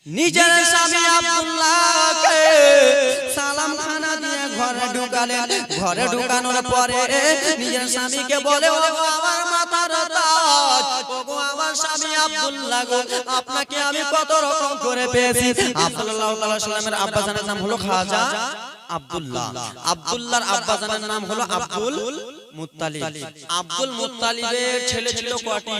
নিজের স্বামী আব্দুল্লাহকে সালাম খানা দিয়ে ঘরে ঢুকালেন। ঘরে ঢুকানোর পরে নিজের স্বামীকে বলে, ও আমার মাথার তাজ, ও আমার স্বামী আব্দুল্লাহ গো, আপনাকে আমি কত রকম করে পেয়েছি। সাল্লাল্লাহু আলাইহি সাল্লামের আব্বাজানের নাম হলো খাজা আব্দুল্লাহ। আব্দুল্লাহর আব্বাজানের নাম হলো আব্দুল মুত্তালিব। আব্দুল মুত্তালিবের ছেলে ছিল কটি?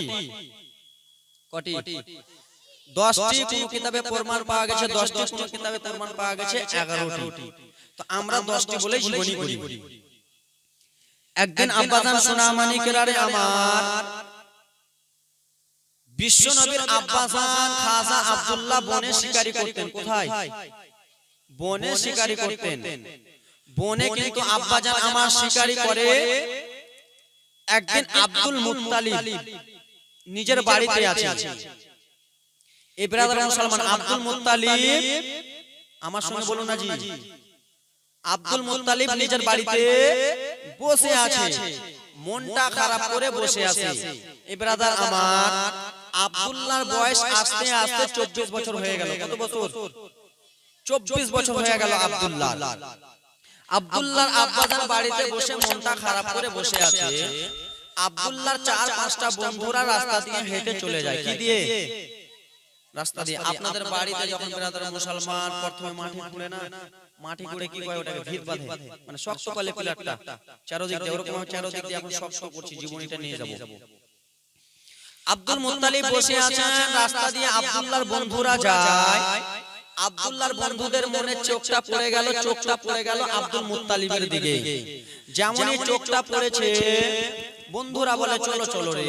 10টি কোন কিতাবে প্রমাণ পাওয়া গেছে, 10টি কোন কিতাবে প্রমাণ পাওয়া গেছে 11টি। তো আমরা 10টি বলে জীবনী করি। একদিন আব্বাজান সোনা মানিকেরারে আমার বিশ্ব নবীর আব্বাজান খাজা আব্দুল্লাহ বনে শিকারি করতেন। কোথায়? বনে শিকারি করতেন। বনে কিন্তু আব্বাজান আমার শিকারি করে। একদিন আব্দুল মুত্তালিব নিজের বাড়িতে আছে। এই ব্রাদার মুসলমান আব্দুল মুত্তালিব, আমার সঙ্গে বলুন না জি, আব্দুল মুত্তালিব নিজের বাড়িতে বসে আছে, মনটা খারাপ করে বসে আছে। এই ব্রাদার আমার আব্দুল্লাহর বয়স আস্তে আস্তে 24 বছর হয়ে গেল। কত বছর? 24 বছর হয়ে গেল আব্দুল্লাহ। আব্দুল্লাহর আব্বাজান বাড়িতে বসে মনটা খারাপ করে বসে আছে। আব্দুল্লাহর 4-5টা বন্ধুরা রাস্তা দিয়ে হেঁটে চলে যায়। কি দিয়ে? রাস্তা দিয়ে। আপনাদের বাড়িতে যখন ব্রাদার মুসলমান প্রথমে মাটি খুঁড়ে না, মাটি খুঁড়ে কি কয় ওটাকে ভিত বাঁধে, মানে শক্ত করে পিলারটা চারদিক দিয়ে, ওরকম চারদিক দিয়ে এখন শক্ত করছি, জীবনীটা নিয়ে যাব। আব্দুল মুত্তালিব বসে আছেন, রাস্তা দিয়ে আব্দুল্লাহর বন্ধুরা যায়। আব্দুল্লাহর বন্ধুদের মনে চোখটা পড়ে গেল আব্দুল মুত্তালিবের দিকে। যেমনই চোখটা পড়েছে, বন্ধুরা বলে, চলো চলো রে,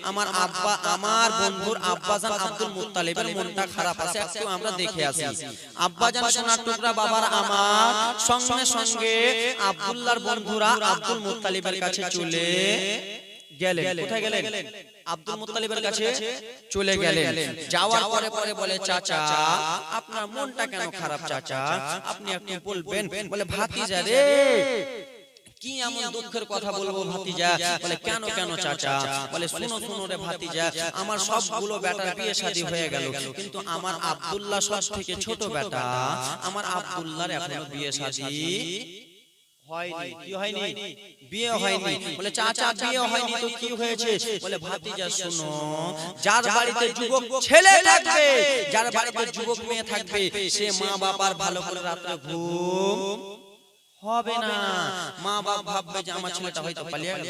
আমার আব্বা, আমার বন্ধুর আব্বাজান আব্দুল মুত্তালিবের মনটা খারাপ আছে, একটু আমরা দেখে আসি। আব্বাজান সোনার টুকরা বাবার আমার সঙ্গে সঙ্গে আব্দুল্লাহর বন্ধুরা আব্দুল মুত্তালিবের কাছে চলে গেলেন। কোথায় গেলেন? আব্দুল মুত্তালিবের কাছে চলে গেলেন। যাওয়ার পরে পরে বলে, চাচা আপনার মনটা কেন খারাপ চাচা, আপনি একটু বলবেন। বলে, ভাতিজা রে, কি এমন দুঃখের কথা বলবো ভাতিজা? বলে, কেন কেন চাচা? বলে, শুনো শুনো রে ভাতিজা, আমার সবগুলো বেটার বিয়ে শাদী হয়ে গেল, কিন্তু আমার আব্দুল্লাহ সব থেকে ছোট বেটা, আমার আব্দুল্লাহর এখনো বিয়ে শাদী হয়নি। কি হয়নি? বিয়ে হয়নি। বলে, চাচা বিয়ে হয়নি তো কি হয়েছে? বলে, ভাতিজা শুনো, যার বাড়িতে যুবক ছেলে থাকবে, যার বাড়িতে যুবক মেয়ে থাকবে, সে মা বাবার ভালো করে রাতে ঘুম হবে না। মা বাপ ভাববে যে আমার ছেলেটা হয়তো পালিয়ে গেল,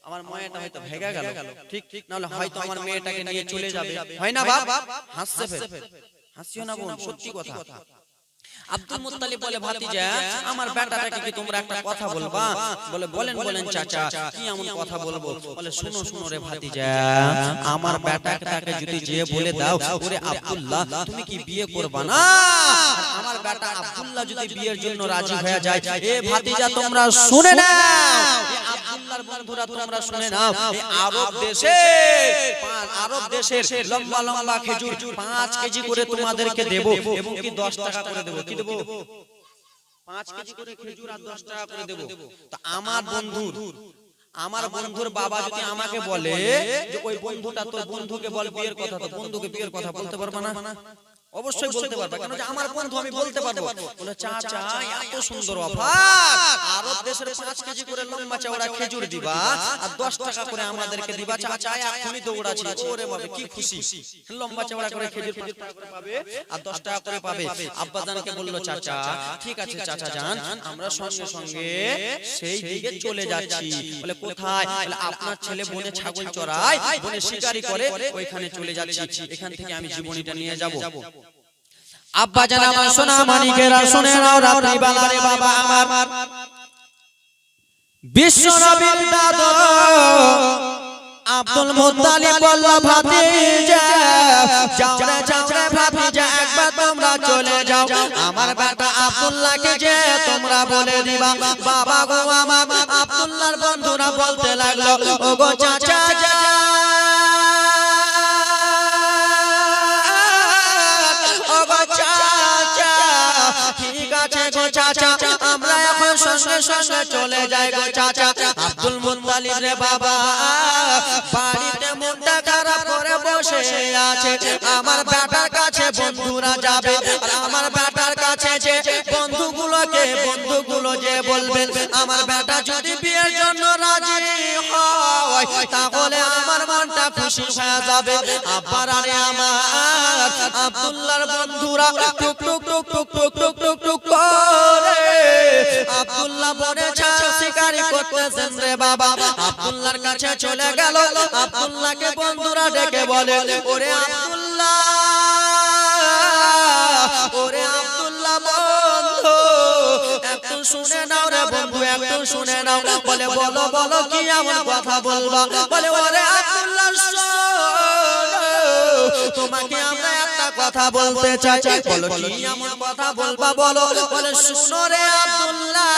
আমার মেয়েটা হয়তো ভেগে গেল, ঠিক ঠিক, নাহলে হয়তো আমার মেয়েটাকে নিয়ে চলে যাবে। হয় না বাপ? হাসছে ফের, হাসিও না বোন, সত্যি কথা। আব্দুল মুত্তালিব বলে, ভাতিজা আমার বেটাটাকে কি তোমরা একটা কথা বলবা? বলে, বলেন বলেন চাচা, কি এমন কথা বলবো? বলে, শুনো শুনো রে ভাতিজা, আমার বেটাটাকে যদি যে বলে দাও, ওরে আব্দুল্লাহ তুমি কি বিয়ে করবা না? আমার বেটা আব্দুল্লাহ যদি বিয়ের জন্য রাজি হয়ে যায়, এ ভাতিজা তোমরা শুনে নাও, এ আব্দুল্লাহর বন্ধুরা তোমরা শুনে নাও, এই আরব দেশের লম্বা লম্বা খেজুর 5 কেজি করে তোমাদেরকে দেব, এবং কি 10 টাকা করে দেব। কি দেব? 5 কেজি করে খেজুর আর 10 টাকা করে দেব। তো আমার বন্ধুর বাবা যদি আমাকে বলে যে ওই বন্ধুটা তোর বন্ধুকে বল বিয়ের কথা, তো বন্ধুকে বিয়ের কথা বলতে পারবা না? অবশ্যই বলতে পারবা, কেন যে আমার বন্ধু, আমি বলতে পারবো। বলে, চাচা এত সুন্দর অফার, আরব দেশের 5 কেজি করে লম্বা চওড়া খেজুর দিবা আর 10 টাকা করে আমাদেরকে দিবা। চাচা এখনই দৌড়াচ্ছি, ওরে বাবা কি খুশি, লম্বা চওড়া করে খেজুর 5 টাকা করে পাবে আর 10 টাকা করে পাবে। আব্বাজানকে বলল, চাচা ঠিক আছে চাচা যান, আমরা সঙ্গে সঙ্গে সেই দিকে চলে যাচ্ছি। বলে, কোথায়? বলে, আপনার ছেলে বনে ছাগল চড়ায়, বনে শিকারি করে, ওইখানে চলে যাচ্ছি, এখান থেকে আমি জীবনীটা নিয়ে যাব। আব্বাজান আমার সোনা মানিকেরা শুনে নাও, রাত্রি বেলা রে বাবা আমার বিশ্ব নবীর দাদু আব্দুল মুত্তালিব বলল, ভাতিজা যাও রে ভাতিজা, একবার তোমরা চলে যাও, আমার বেটা আব্দুল্লাহকে যে তোমরা বলে দিবা। বাবা গো, আমার আব্দুল্লাহর বন্ধুরা বলতে লাগলো, ও গো চাচা ঠিক আছে গো চাচা, আমরা এখন সঙ্গে সঙ্গে চলে যায় গো চাচা আব্দুল মুত্তালিব রে বাবা বাড়িতে মনটা খারাপ করে বসে আছে আমার বেটার কাছে বন্ধুরা যাবে আর আমার বেটার কাছে যে বন্ধুগুলো যে বলবেন আমার বেটা যদি বিয়ের জন্য রাজি হয় তাহলে আমার মনটা খুশি হয়ে যাবে আব্বার আরে আমার আব্দুল্লাহর বন্ধুরা টুক টুক টুক টুক টুক টুক টুক টুক করে আব্দুল্লাহ বনেছে শিকারি করতেছেন রে বাবা আব্দুল্লাহর কাছে চলে গেল আব্দুল্লাহকে বন্ধুরা ডেকে বলে ওরে আব্দুল্লাহ বন্ধু একটু শুনে নাও রে বন্ধু একটু শুনে নাও বলে বলো বলো কি এমন কথা বলবা বলে ওরে আব্দুল্লাহ তোমাকে আমরা একটা কথা বলতে চাই বলো কি এমন কথা বলবা বলো বলে শুনো রে আব্দুল্লাহ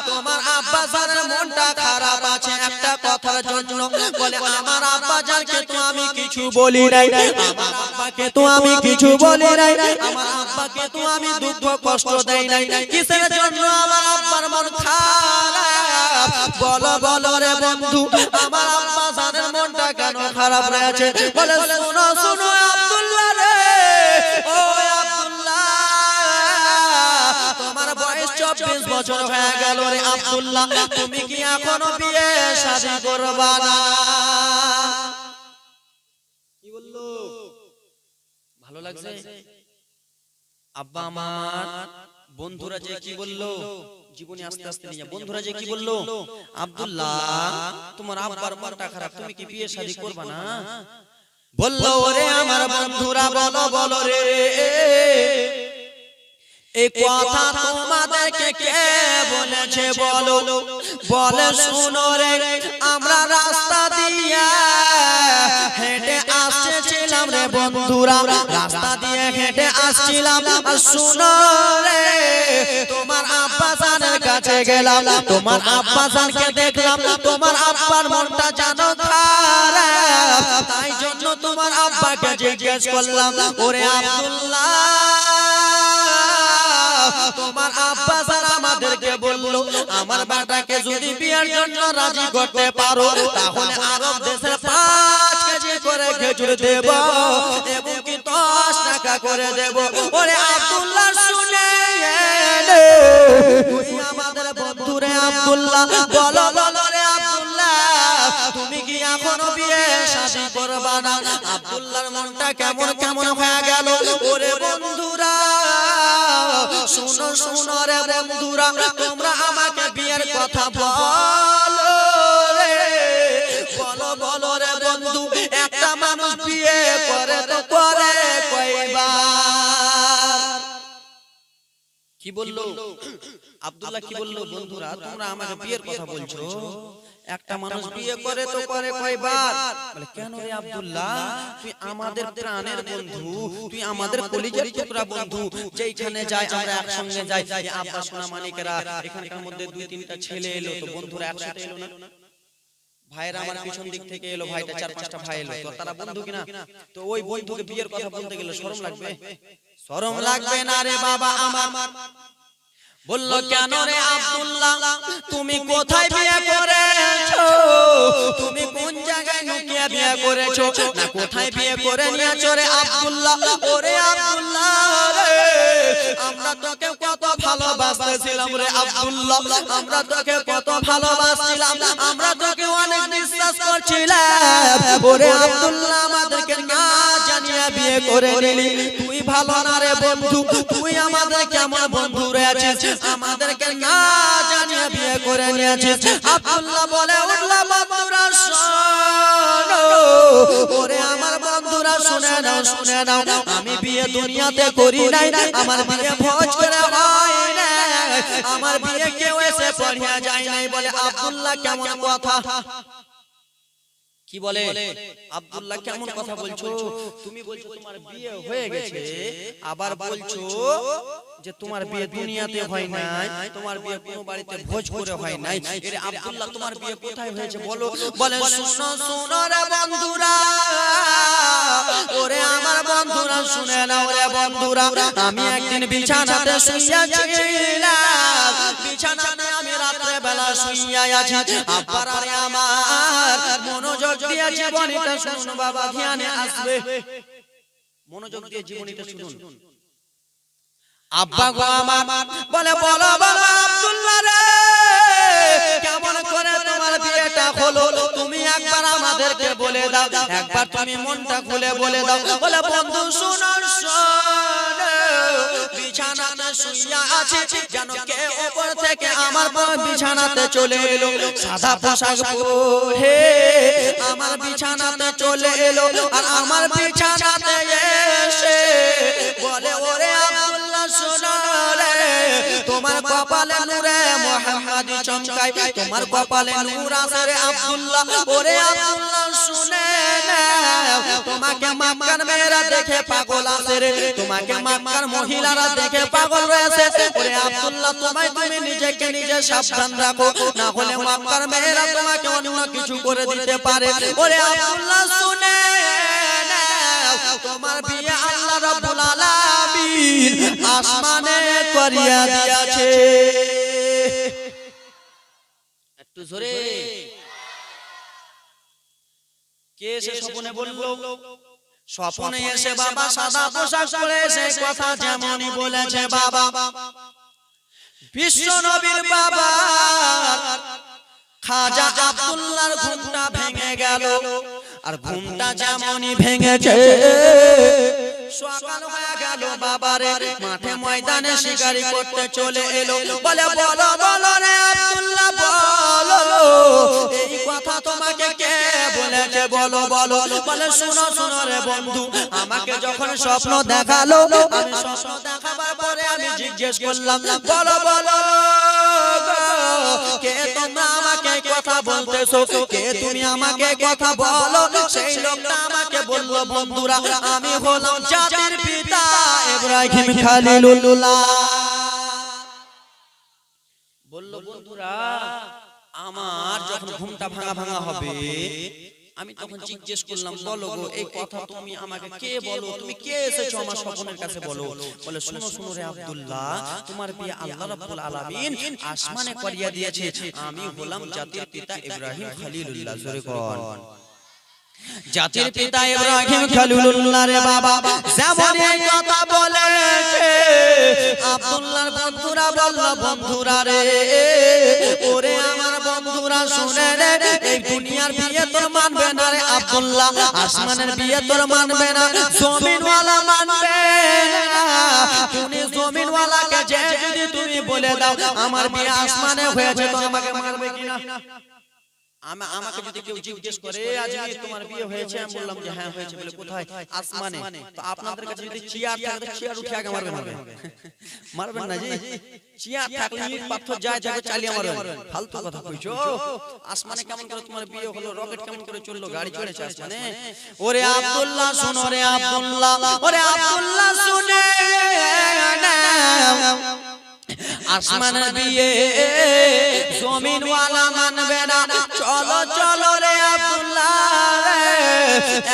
তোমার আব্বা জানের মনটা খারাপ আছে একটা কথার জন্য বলে আমার আব্বা জানকে তো আমি কিছু বলি নাই আমার আব্বাকে তো আমি কিছু বলি নাই আমার আব্বাকে তো আমি দুঃখ কষ্ট দেই নাই কিসের জন্য আমার আব্বার মন খারাপ বলো বলো রে বন্ধু আমার আব্বা জানের মনটা কেন খারাপ রয়েছে বলে শুনো শুনো আব্দুল্লাহ রে ও আব্দুল্লাহ তোমার বয়স 24 বছর হয়ে গেল রে আব্দুল্লাহ তুমি কি এখনো বিয়ে শাদী করবা না কি বললো ভালো লাগছে আব্বা আমার বন্ধুরা যে কি বললো জীবনে আস্তে আস্তে নিয়ে বন্ধুরা যে কি বললো আব্দুল্লাহ তোমার আব্বার মনটা খারাপ তুমি কি বিয়ে শাদী করবা না বললো ওরে আমার বন্ধুরা বলো বলো রে এই কথা তোমাদেরকে কে বলেছে বলো বলে শুনো রে আমরা রাস্তা দিয়া হেঁটে আসছিলাম রে বন্ধুরা রাস্তা দিয়ে হেঁটে আসছিলাম শুনো রে তোমার আব্বা জানের কাছে গেলাম তোমার আব্বা জানকে দেখলাম তোমার আব্বার মনটা জানো খারাপ তাই জন্য তোমার আব্বাকে জিজ্ঞেস করলাম ওরে আব্দুল্লাহ তোমার আব্বা জান আমাদেরকে বললো আমার বেটাকে যদি বিয়ের জন্য রাজি করতে পারো তাহলে আরব দেশের 5 কেজি করে খেজুর দেব এবং কি 10 টাকা করে দেব ওরে আব্দুল্লাহ শুনে তুই আমাদের বন্ধু রে আব্দুল্লাহ বলো বলো রে আব্দুল্লাহ তুমি কি এখনো বিয়ে শাদী করবা না আব্দুল্লাহর মনটা কেমন কেমন হয়ে গেল ওরে বন্ধুরা শুনো শুনো রে বন্ধুরা তোমরা আমাকে বিয়ের কথা বলো রে বলো বলো রে বন্ধু একটা মানুষ বিয়ে করে তো করে কয়বার কি বললো আব্দুল্লাহ কি বললো বন্ধুরা তোমরা আমাকে বিয়ের কথা বলছো একটা মানুষ বিয়ে করে তো করে কয়বার বলে কেন রে আব্দুল্লাহ তুই আমাদের প্রাণের বন্ধু তুই আমাদের কলিজার টুকরা বন্ধু যেইখানে যাই আমরা একসঙ্গে যাই এই আব্বা সোনা মানিকেরা এখানকার মধ্যে 2-3টা ছেলে এলো তো বন্ধুরা একসাথে এলো না ভাইরা আমার পিছন দিক থেকে এলো ভাইটা 4-5টা ভাই এলো তো তারা বন্ধু কিনা তো ওই বন্ধুকে বিয়ের কথা বলতে গেলে শরম লাগবে শরম লাগবে না রে বাবা আমার বললো কেন রে আব্দুল্লাহ তুমি কোথায় বিয়ে করেছো তুমি কোন জায়গায় লুকিয়ে বিয়ে করেছো না কোথায় বিয়ে করে নিয়েছো রে আব্দুল্লাহ ওরে আব্দুল্লাহ রে আমরা তোকে কত ভালোবাসতেছিলাম রে আব্দুল্লাহ আমরা তোকে কত ভালোবাসছিলাম আমরা তোকে অনেক বিশ্বাস করছিলাম ওরে আব্দুল্লাহ আমাদেরকে না জানিয়ে বিয়ে করে নিলি তুই ভালো না রে বন্ধু তুই আমাদের কেমন বন্ধু রে আছিস আমাদেরকে না জানিয়ে বিয়ে করে নিয়েছিস আব্দুল্লাহ বলে উঠলো বন্ধুরা শোনো ওরে আমার বন্ধুরা শুনে নাও আমি বিয়ে দুনিয়াতে করি নাই আমার বিয়ে ভোজ করে হয় না আমার বিয়ে কেউ এসে পড়িয়া যায় নাই বলে আব্দুল্লাহ কেমন কথা কি বলে আব্দুল্লাহ কেমন কথা বলছো তুমি বলছো তোমার বিয়ে হয়ে গেছে আবার বলছো যে তোমার বিয়ে দুনিয়াতে হয় নাই তোমার বিয়ে কোন বাড়িতে ভোজ করে হয় নাই এর আব্দুল্লাহ তোমার বিয়ে কোথায় হয়েছে বলো বলে শুনো শুনো রে বন্ধুরা ওরে আমার বন্ধুরা শুনে নাও রে বন্ধুরা আমি একদিন বিছানাতে শুয়েছিলাম বিছানাতে আমি বেলা শুইয়া আছি আব্বারা রে আমার মনোযোগ দিয়ে জীবনীটা শুনুন বাবা ধ্যানে আসবে মনোযোগ দিয়ে জীবনীটা শুনুন আব্বা গো আমার বলে বলো বাবা আব্দুল্লাহ রে কেমন করে তোমার বিয়েটা হলো তুমি একবার আমাদেরকে বলে দাও একবার তুমি মনটা খুলে বলে দাও বলে বন্ধু শুনো বিছানাতে শুইয়া আছে যেন কে উপর থেকে আমার বিছানাতে চলে এলো সাদা পোশাক পরে আমার বিছানাতে চলে এলো আর আমার বিছানাতে এসে বলে ওরে আব্দুল্লাহ শোনো রে তোমার কপালে নূরে মুহাম্মাদি চমকায় তোমার কপালে নূর আছে রে আব্দুল্লাহ ওরে আব্দুল্লাহ শুনে নাও তোমাকে মক্কার মেয়েরা দেখে পাগল আছে রে তোমাকে মক্কার মহিলারা দেখে পাগল রয়েছে ওরে আব্দুল্লাহ তুমি নিজেকে নিজে সাবধান রাখো না হলে মক্কার মেয়েরা তোমাকে অন্য কিছু করে দিতে পারে ওরে আব্দুল্লাহ শুনে নাও তোমার বিয়ে আল্লাহ রাব্বুল আলামিন আসমানে করিয়া দিয়েছে একটু জোরে কে এসে স্বপ্নে বললো স্বপ্নে এসে বাবা সাদা পোশাক পরে এসে কথা যেমনই বলেছে বাবা বিশ্ব নবীর বাবা খাজা আব্দুল্লাহর ঘুমটা ভেঙে গেল আর ঘুমটা যেমনই ভেঙেছে সকাল হয়ে গেল বাবারে মাঠে ময়দানে শিকারি করতে চলে এলো বলে বলো বলো রে আব্দুল্লাহ বলো এই কথা তোমাকে কে বলেছে বলো বলো বলে শুনো শুনো রে বন্ধু আমাকে যখন স্বপ্ন দেখালো আমি স্বপ্ন দেখাবার পরে আমি জিজ্ঞেস করলাম বলো বলো কে তোমরা আমাকে কথা বলতেছো কে তুমি আমাকে কথা বলো সেই লোকটা আমাকে বলল বন্ধুরা আমি হলাম জাতির পিতা ইব্রাহিম খলিলুল্লাহ বলল বন্ধুরা আমার যখন ঘুমটা ভাঙা ভাঙা হবে আমি তখন জিজ্ঞেস করলাম বলো গো এই কথা তুমি আমাকে কে বলো তুমি কে এসেছো আমার স্বপ্নের কাছে বলো বলে শুনো শুনো রে আব্দুল্লাহ তোমার বিয়ে আল্লাহ রাব্বুল আলামিন আসমানে করিয়া দিয়েছে আমি হলাম জাতির পিতা ইব্রাহিম খলিলুল্লাহ জোরে কোন জাতির পিতা ইব্রাহিম খলিলুল্লাহ রে বাবা যেমন এই কথা বলেছে আব্দুল্লাহর বন্ধুরা বলল বন্ধুরা রে ওরে আমার বন্ধুরা শুনে রে এই দুনিয়ার বিয়ে তোর মানবে না রে আব্দুল্লাহ আসমানের বিয়ে তোর মানবে না জমিনওয়ালা মানবে না তুমি জমিনওয়ালাকে যে যদি তুমি বলে দাও আমার বিয়ে আসমানে হয়েছে তো আমাকে মারবে কিনা আমাকে যদি কেউ জিজ্ঞেস করে আজকে তোমার বিয়ে হয়েছে আমি বললাম যে হ্যাঁ হয়েছে বলে কোথায় আসমানে তো আপনাদের কাছে যদি চেয়ার থাকে চেয়ার উঠে আগে মারবেন মারবেন না জি চেয়ার থাকলে ইট পাথর যায় যাবে চালিয়ে মারবেন ফালতু কথা কইছো আসমানে কেমন করে তোমার বিয়ে হলো রকেট কেমন করে চললো গাড়ি চড়েছে আসমানে ওরে আব্দুল্লাহ শুনো রে আব্দুল্লাহ ওরে আব্দুল্লাহ শুনে আসমানের বিয়ে জমিনওয়ালা মানবে না চলো চলো রে আব্দুল্লাহ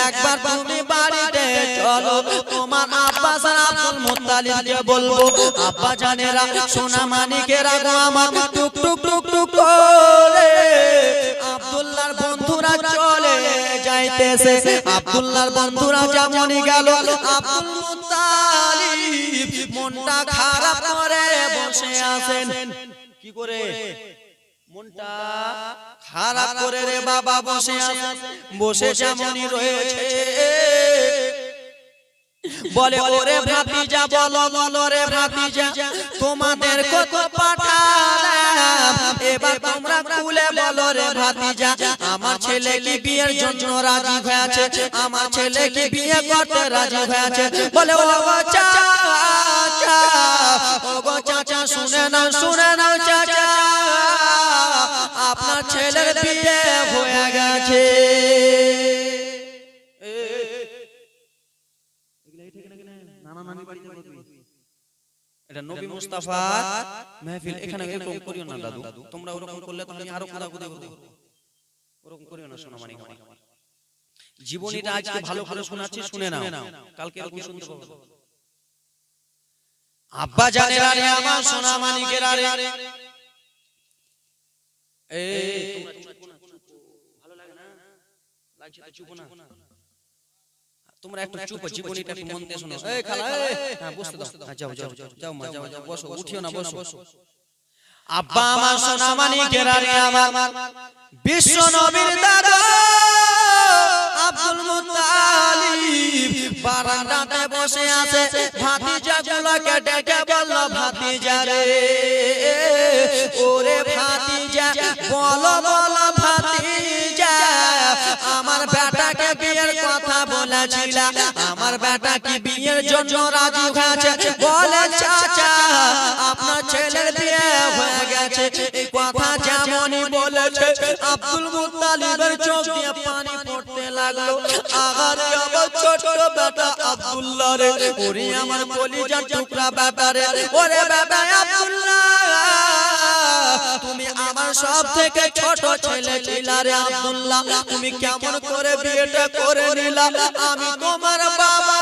একবার তুমি বাড়িতে চলো তোমার আব্বা জান আব্দুল মুত্তালিবকে বলবো আব্বা জানেরা সোনা মানিকেরা গো আমার টুক টুক টুক টুক করে আব্দুল্লাহর বন্ধুরা চলে যাইতেছে আব্দুল্লাহর বন্ধুরা যেমনই গেল আব্দুল মুত্তালিব মনটা খারাপ করে বসে আছেন কি করে মনটা খারাপ করে রে বাবা বসে আছেন বসে যেমনই রয়েছে বলে ওরে ভাতিজা বলো বলো রে ভাতিজা তোমাদের কত পাঠালাম এবার তোমরা খুলে বলো রে ভাতিজা আমার ছেলে কি বিয়ের জন্য রাজি হয়েছে আমার ছেলে কি বিয়ে করতে রাজি হয়েছে বলে ও চাচা ও গো চাচা শুনে নাও চাচা আপনার ছেলের বিয়ে হয়ে গেছে এটা নবী মুস্তাফা মাহফিল এখানে এরকম করিও না দাদু তোমরা ওরকম করলে তো আমি আরো কোদা ওরকম করিও না সোনা মানিক আমার জীবনীটা আজকে ভালো করে শোনাচ্ছি শুনে নাও কালকে এরকম শুনতে পাবো আব্বা জানেরা রে আমার সোনা মানিকেরা রে এই তোমরা চুপ না, ভালো লাগে না, লাগছে তো, চুপ না তোমরা, একটু চুপ, জীবনীটা একটু মন দিয়ে শোনো। এই খালা, হ্যাঁ বসতে দাও, যাও যাও যাও মা, যাও যাও, বসো, উঠিও না, বসো। আব্বা আমার সোনা মানিকের আরে আমার বিশ্ব নবীর দাদা আব্দুল মুত্তালিব বারান্দাতে বসে আছে, ভাতিজা গুলোকে ডেকে বলল, ভাতিজা রে, ওরে ভাতিজা, বলো বলো ভাতিজা, আমার বেটাকে বিয়ের কথা বলেছিল, আমার বেটা কি বিয়ের জন্য রাজি হয়েছে? বলে চাচা আপনার ছেলের বিয়ে হয়ে গেছে। এই কথা যেমনই বলেছে আব্দুল মুত্তালিবের চোখ দিয়ে পানি পড়তে লাগলো। আগারে আমার ছোট বেটা আব্দুল্লাহ রে, ওরে আমার কলিজার টুকরা বেটা রে, ওরে বেটা আব্দুল্লাহ, তুমি আমার সব থেকে ছোট ছেলে ছিলা রে আব্দুল্লাহ, তুমি কেমন করে বিয়েটা করে নিলা? আমি তোমার বাবা,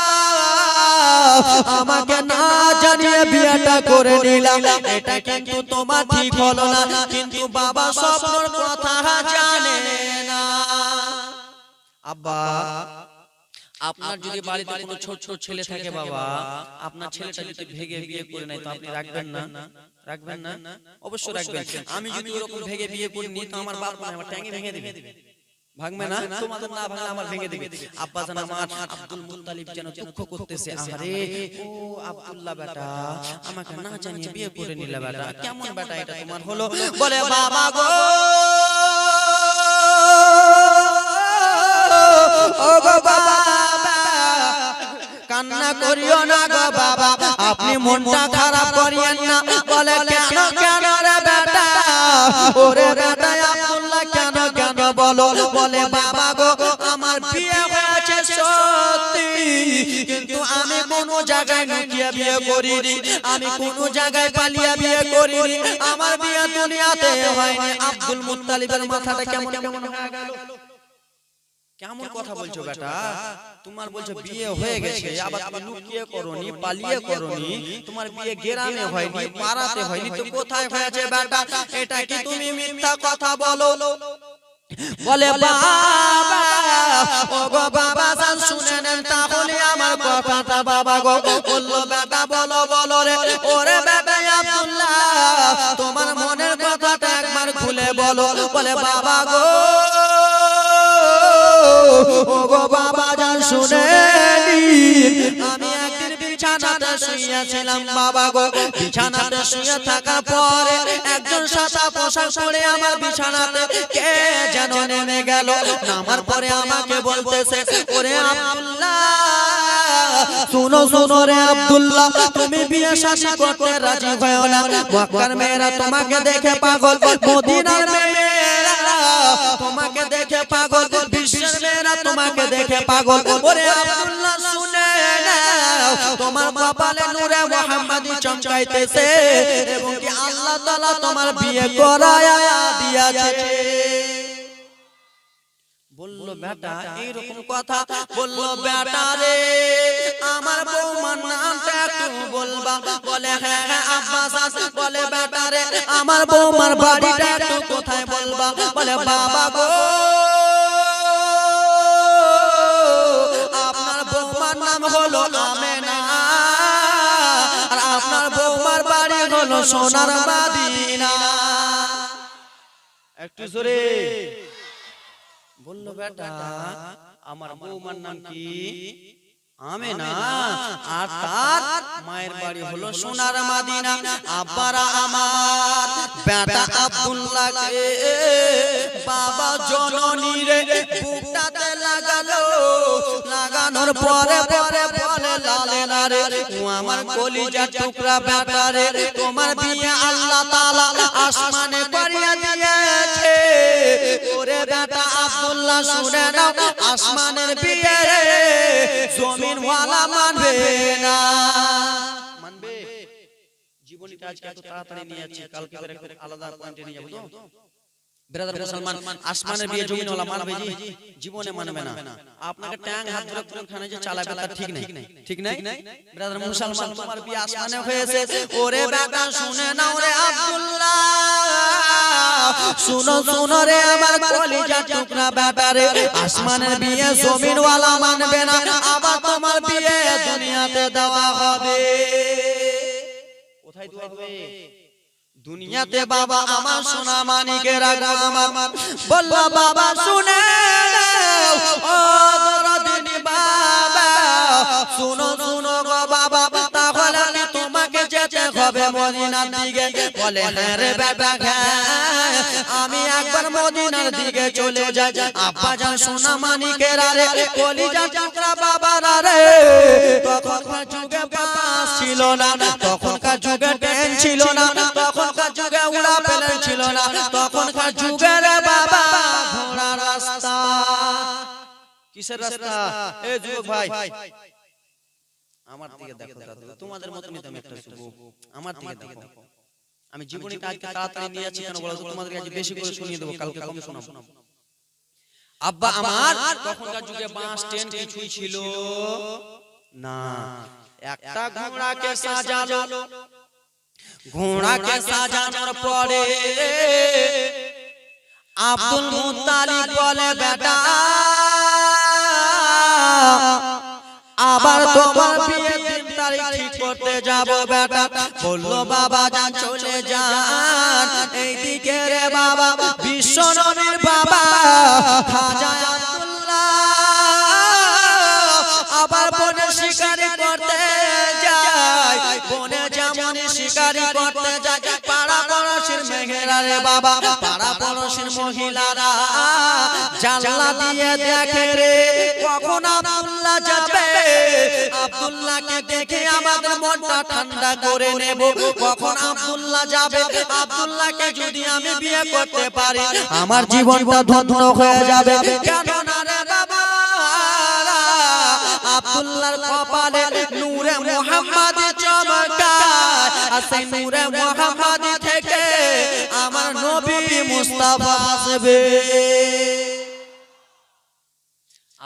আমাকে না জানিয়ে বিয়েটা করে নিলা, এটা কিন্তু তোমার ঠিক হলো না। কিন্তু বাবা স্বপ্নের কথা জানে না। আব্বা, আপনার যদি বাড়িতে কোনো ছোট ছোট ছেলে থাকে বাবা, আপনার ছেলেটা যদি ভেগে বিয়ে করে নেয় তো আপনি রাখবেন না? রাখবেন না? অবশ্যই রাখবেন। আমি যদি ওরকম ভেগে বিয়ে করে নিই তো আমার বাপ মা আমার ট্যাঙ্কি ভেঙে দিবে, ভাঙবে না? তোমাদের না ভাঙলে আমার ভেঙে দিবে। আব্বা জান আমার আব্দুল মুত্তালিব যেন দুঃখ করতেছে, আরে ও আব্দুল্লাহ বেটা, আমাকে না জানিয়ে বিয়ে করে নিলে বেটা, কেমন বেটা এটা তোমার হলো? বলে বাবা গো, ও বাবা, কান্না করিও না গো বাবা, আপনি মনটা খারাপ করিয়েন না। বলে কেন কেন রে বেটা, ওরে বেটা আব্দুল্লাহ কেন কেন বলো? বলে বাবা গো, আমার বিয়ে হয়েছে সত্যি, কিন্তু আমি কোনো জায়গায় লুকিয়ে বিয়ে করিনি, আমি কোনো জায়গায় পালিয়ে বিয়ে করিনি, আমার বিয়ে দুনিয়াতে হয়নি। আব্দুল মুত্তালিবের মাথাটা কেমন কেমন হয়ে গেল। কেমন কথা বলছো বেটা? তোমার বলছো বিয়ে হয়ে গেছে, আবার তুমি লুকিয়ে করনি, পালিয়ে করনি, তোমার বিয়ে গ্রামে হয়নি, পাড়াতে হয়নি, তো কোথায় হয়েছে বেটা? এটা কি তুমি মিথ্যা কথা বলো? বলে বাবা, ও গো বাবা জান শুনে নেন তাহলে আমার কথাটা। বাবা গো বললো বেটা বলো বলো রে, ওরে বেটা আব্দুল্লাহ তোমার মনের কথাটা একবার খুলে বলো। বলে বাবা গো, ও গো বাবা জান শুনে আমি একদিন বিছানাতে শুয়েছিলাম বাবা গো, বিছানাতে শুয়ে থাকার পরে একজন সাদা পোশাক পরে আমার বিছানাতে কে যেন নেমে গেল। নামার পরে আমাকে বলতেছে, ওরে আব্দুল্লাহ শুনো শুনো রে আব্দুল্লাহ, তুমি বিয়ে শাদী করতে রাজি হও না, মক্কার মেয়েরা তোমাকে দেখে পাগল, মদিনার মেয়েরা তোমাকে দেখে পাগল, বিশ্বের মেয়েরা তোমাকে দেখে পাগল। ওরে আব্দুল্লাহ শুনে নাও, তোমার কপালে নূরে মুহাম্মাদি চমকাইতেছে এবং কি আল্লাহ তাআলা তোমার বিয়ে করায়া দিয়েছে। বললো বেটা এইরকম কথা? বললো বেটা রে আমার বৌমার নামটা একটু বলবা? বলে হ্যাঁ হ্যাঁ আব্বা জান। বলে বেটা রে আমার বৌমার বাড়িটা একটু কোথায় বলবা? বলে বাবা গো আপনার বৌমার নাম হলো আমেনা, আর আপনার বৌমার বাড়ি হলো সোনার মদিনা। একটু জোরে বললো বেটা আমার বৌমার নাম কি? আমেনা, আর তার মায়ের বাড়ি হলো সোনার মদিনা। আব্বারা আমার বেটা আব্দুল্লাহকে বাবা জননী রে বুকটাতে লাগালো, লাগানোর পরে পরে বলে লালেনা রে ও আমার কলিজার টুকরা বেটা রে, তোমার বিয়ে আল্লাহ তাআলা আসমানে করিয়ে দিয়েছে। ওরে বেটা আব্দুল্লাহ শুনে নাও, আসমানের বিয়ে রে জমিন ওয়ালা মানবে না। মানবে? জীবনীটা আজকে এত তাড়াতাড়ি নিয়ে যাচ্ছি, কালকে করে আলাদা পয়েন্টে নিয়ে যাব তো। ব্রাদার মুসলমান, আসমানের বিয়ে জমিন ওয়ালা মানবে জি? জীবনে মানবে না। আপনাকে ট্যাং হাত ধরে কোনখানে যে চালাবে তার ঠিক নাই, ঠিক নাই? ব্রাদার মুসলমান তোমার বিয়ে আসমানে হয়েছে। ওরে বেটা শুনে নাও রে আব্দুল্লাহ, শুনো শুনো রে আমার কলিজার টুকরা বেটা রে, আসমানের বিয়ে জমিনওয়ালা মানবে না, আবার তোমার বিয়ে দুনিয়াতে দেওয়া হবে। কোথায় দেওয়া হবে? দুনিয়াতে। বাবা আমার সোনা মানিকেরা গো আমার বলল বাবা শুনে নাও ও দরদিনী বাবা, শুনো শুনো গো বাবা, তাহলে আমি তোমাকে যেতে হবে মদিনার দিকে। বলে হ্যাঁ রে বেটা হ্যাঁ, আমি একবার মদিনার দিকে চলে যাই। আব্বা জান সোনা মানিকেরা রে, কলিজার টুকরা বাবারা রে, তখনকার যুগে বাস ছিল না, তখনকার যুগে ট্রেন ছিল না, তখনকার যুগে উড়া প্লেন ছিল না, তখনকার যুগে রে বাবা ঘোড়া রাস্তা। কিসের রাস্তা? এই যুবক ভাই আমার দিকে দেখো দাদু, তোমাদের মত নিতে আমি একটা যুবক, আমার দিকে দেখো। আমি জীবনীটা আজকে তাড়াতাড়ি নিয়ে যাচ্ছি কেন বলো তো, তোমাদের কাছে বেশি করে শুনিয়ে দেবো, কালকে কম শোনাবো। আব্বা আমার তখনকার যুগে বাস ট্রেন কিছুই ছিল না, একটা ঘোড়াকে সাজালো, ঘোড়াকে সাজানোর পরে আব্দুল মুত্তালিব বলে বেটা আবার তোমার বিয়ে 3 তারিখ ঠিক করতে যাব বেটা। বললো বাবা যান চলে যান, এইদিকে রে বাবা বিশ্ব নবীর বাবা খাজা আব্দুল্লাহ আবার বনে শিকারি করতে যায়, বনে যেমন শিকারি করতে যায়, পাড়া পড়শির মেঘেরা রে বাবা, পাড়া পড়শির মহিলারা জানলা দিয়ে দেখে রে কখন আব্দুল্লাহ যাবে। আব্দুল্লাহকে দেখে আমাদের মনটা ঠান্ডা করে নেব, কখন আব্দুল্লাহ যাবে, আব্দুল্লাহকে যদি আমি বিয়ে করতে পারি আমার জীবনটা ধন্য হয়ে যাবে। কেন না রে বাবা, আব্দুল্লাহর কপালে নূরে মুহাম্মাদি চমকায়, আর সেই নূরে মুহাম্মাদি থেকে আমার নবী মুস্তাফা আসবে।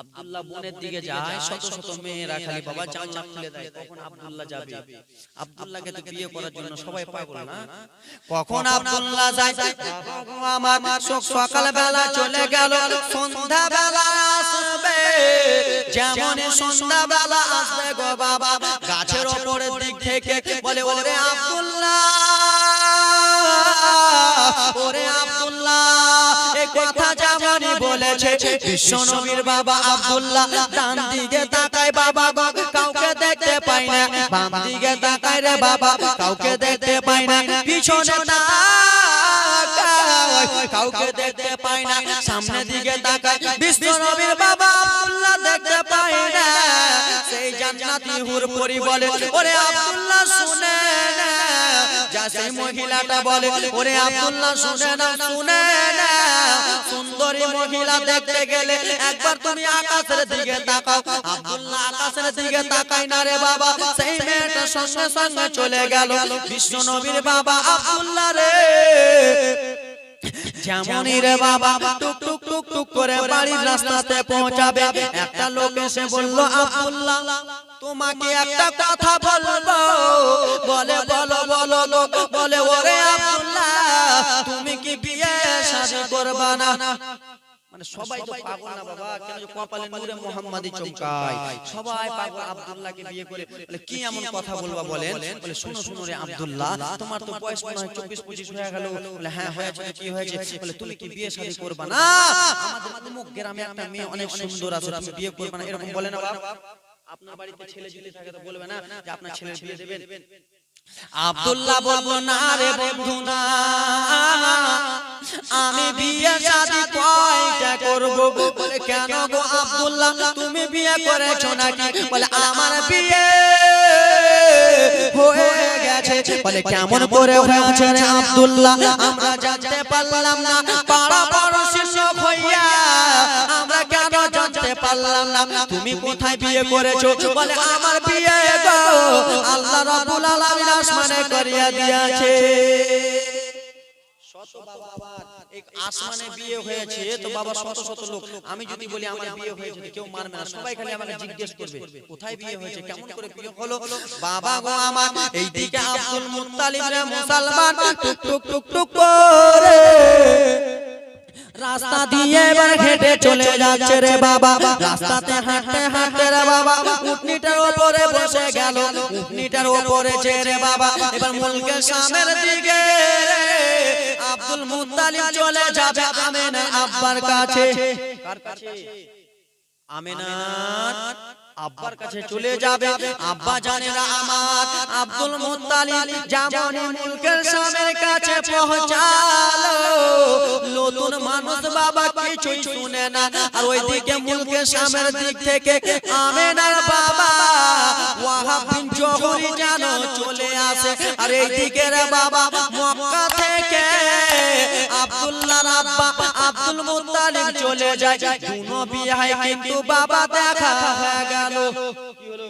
আব্দুল্লাহ বনের দিকে যায়, শত শত মেয়েরা খালি বাবা জানলা খুলে দেয় কখন আব্দুল্লাহ যাবে। আব্দুল্লাহকে তো বিয়ে করার জন্য সবাই পাগল না, কখন আব্দুল্লাহ যায়। আমার সকাল বেলা চলে গেল, সন্ধ্যা বেলা আসবে, যেমন সন্ধ্যা বেলা আসবে গো বাবা গাছের উপরের দিক থেকে বলে ওরে আব্দুল্লাহ, ওরে আব্দুল্লাহ, এই কথা যেমনই বলেছে বিশ্ব নবীর বাবা আব্দুল্লাহ ডান দিকে তাকায় বাবা, কাউকে দেখতে পাই না, বাম দিকে তাকায় রে বাবা, কাউকে দেখতে পাই না, পিছনে তাকায় কাউকে দেখতে পাই না, সামনে দিকে তাকায় বিশ্ব নবীর বাবা আব্দুল্লাহ দেখতে পাই না। সেই জান্নাতি হুর পরি বলে ওরে আব্দুল্লাহ শুনে না, যা সেই মহিলাটা বলে ওরে আব্দুল্লাহ শুনে না, শুনে না, সুন্দরী মহিলা দেখতে গেলে একবার তুমি আকাশের দিকে তাকাও। আব্দুল্লাহ আকাশের দিকে তাকায় না রে বাবা, সেই মেয়েটা সঙ্গে সঙ্গে চলে গেল। বিশ্ব নবীর বাবা আব্দুল্লাহ রে যেমনই রে বাবা টুক টুক টুক টুক করে বাড়ির রাস্তাতে পৌঁছাবে, একটা লোক এসে বলল আব্দুল্লাহ তোমাকে একটা কথা বলবো। বলে বলো বলো, লোক বলে ওরে আব্দুল্লাহ তুমি কি বিয়ে শাদী করবা না? মানে সবাই তো পাগল না বাবা, কেন যে কপালে নূরে মুহাম্মাদি চমকায়, সবাই পাগল আব্দুল্লাহকে বিয়ে করে। বলে কি এমন কথা বলবা বলেন? বলে শুনো শুনো রে আব্দুল্লাহ, তোমার তো বয়স মনে হয় 24-25 হয়ে গেল। বলে হ্যাঁ হয়েছে, কি হয়েছে? বলে তুমি কি বিয়ে শাদী করবা না? আমাদের অমুক গ্রামে একটা মেয়ে অনেক সুন্দর আছে, তুমি বিয়ে করবা না? এরকম বলে না বাবা। আপনার বাড়িতে ছেলে যদি থাকে তো বলবে না যে আপনার ছেলের বিয়ে দেবেন? আব্দুল্লাহ বলল না রে বন্ধু না, আমি বিয়ে শাদী কয়টা করব? বলে কেন গো আব্দুল্লাহ তুমি বিয়ে করেছো নাকি? বলে আমার বিয়ে হয়ে গেছে। বলে কেমন করে হয়েছে রে আব্দুল্লাহ? আমরা জানতে পারলাম না, পাড়া পড়শির লোক হইয়া আমরা কেন জানতে পারলাম না? তুমি কোথায় বিয়ে করেছো? বলে আমার বিয়ে গো আল্লাহ রাব্বুল আলামিন আসমানে করিয়া দিয়েছে। শত বাবা এক আসমানে বিয়ে হয়েছে তো বাবা শত শত লোক, আমি যদি বলি আমার বিয়ে হয়েছে তো কেউ মানবে না, সবাই খালি আমাকে জিজ্ঞেস করবে কোথায় বিয়ে হয়েছে, কেমন করে বিয়ে হলো। বাবা গো আমার এইদিকে আব্দুল মুত্তালিব রে মুসলমান টুক টুক টুক টুক করে দিয়ে এবার হেঁটে চলে যাচ্ছে রে বাবা রাস্তাতে হাঁটতে হাঁটতে রে বাবা উটনিটার উপরে বসে গেল উটনিটার উপরে রে বাবা এবার মুলকের সামনের দিকে আব্দুল মুত্তালিব চলে যাবে আমেনার আব্বার কাছে কার কাছে আমেনার আব্বার কাছে চলে যাবে আব্বা জানেরা আমার আব্দুল মুত্তালিব যেমন মুলকের সামনের কাছে পৌঁছালো নতুন মানুষ বাবা কিছুই শুনে না আর ওইদিকে মুলকের সামনের দিক থেকে আমেনার বাবা ওয়াহাব বিন জোহরি যেন চলে আসে আর এইদিকে রে বাবা মক্কা থেকে আব্দুল্লাহর আব্বা আব্দুল মুত্তালিব চলে যায় দুনো বিয়ে কিন্তু বাবা দেখা হয়ে গেল কি হলো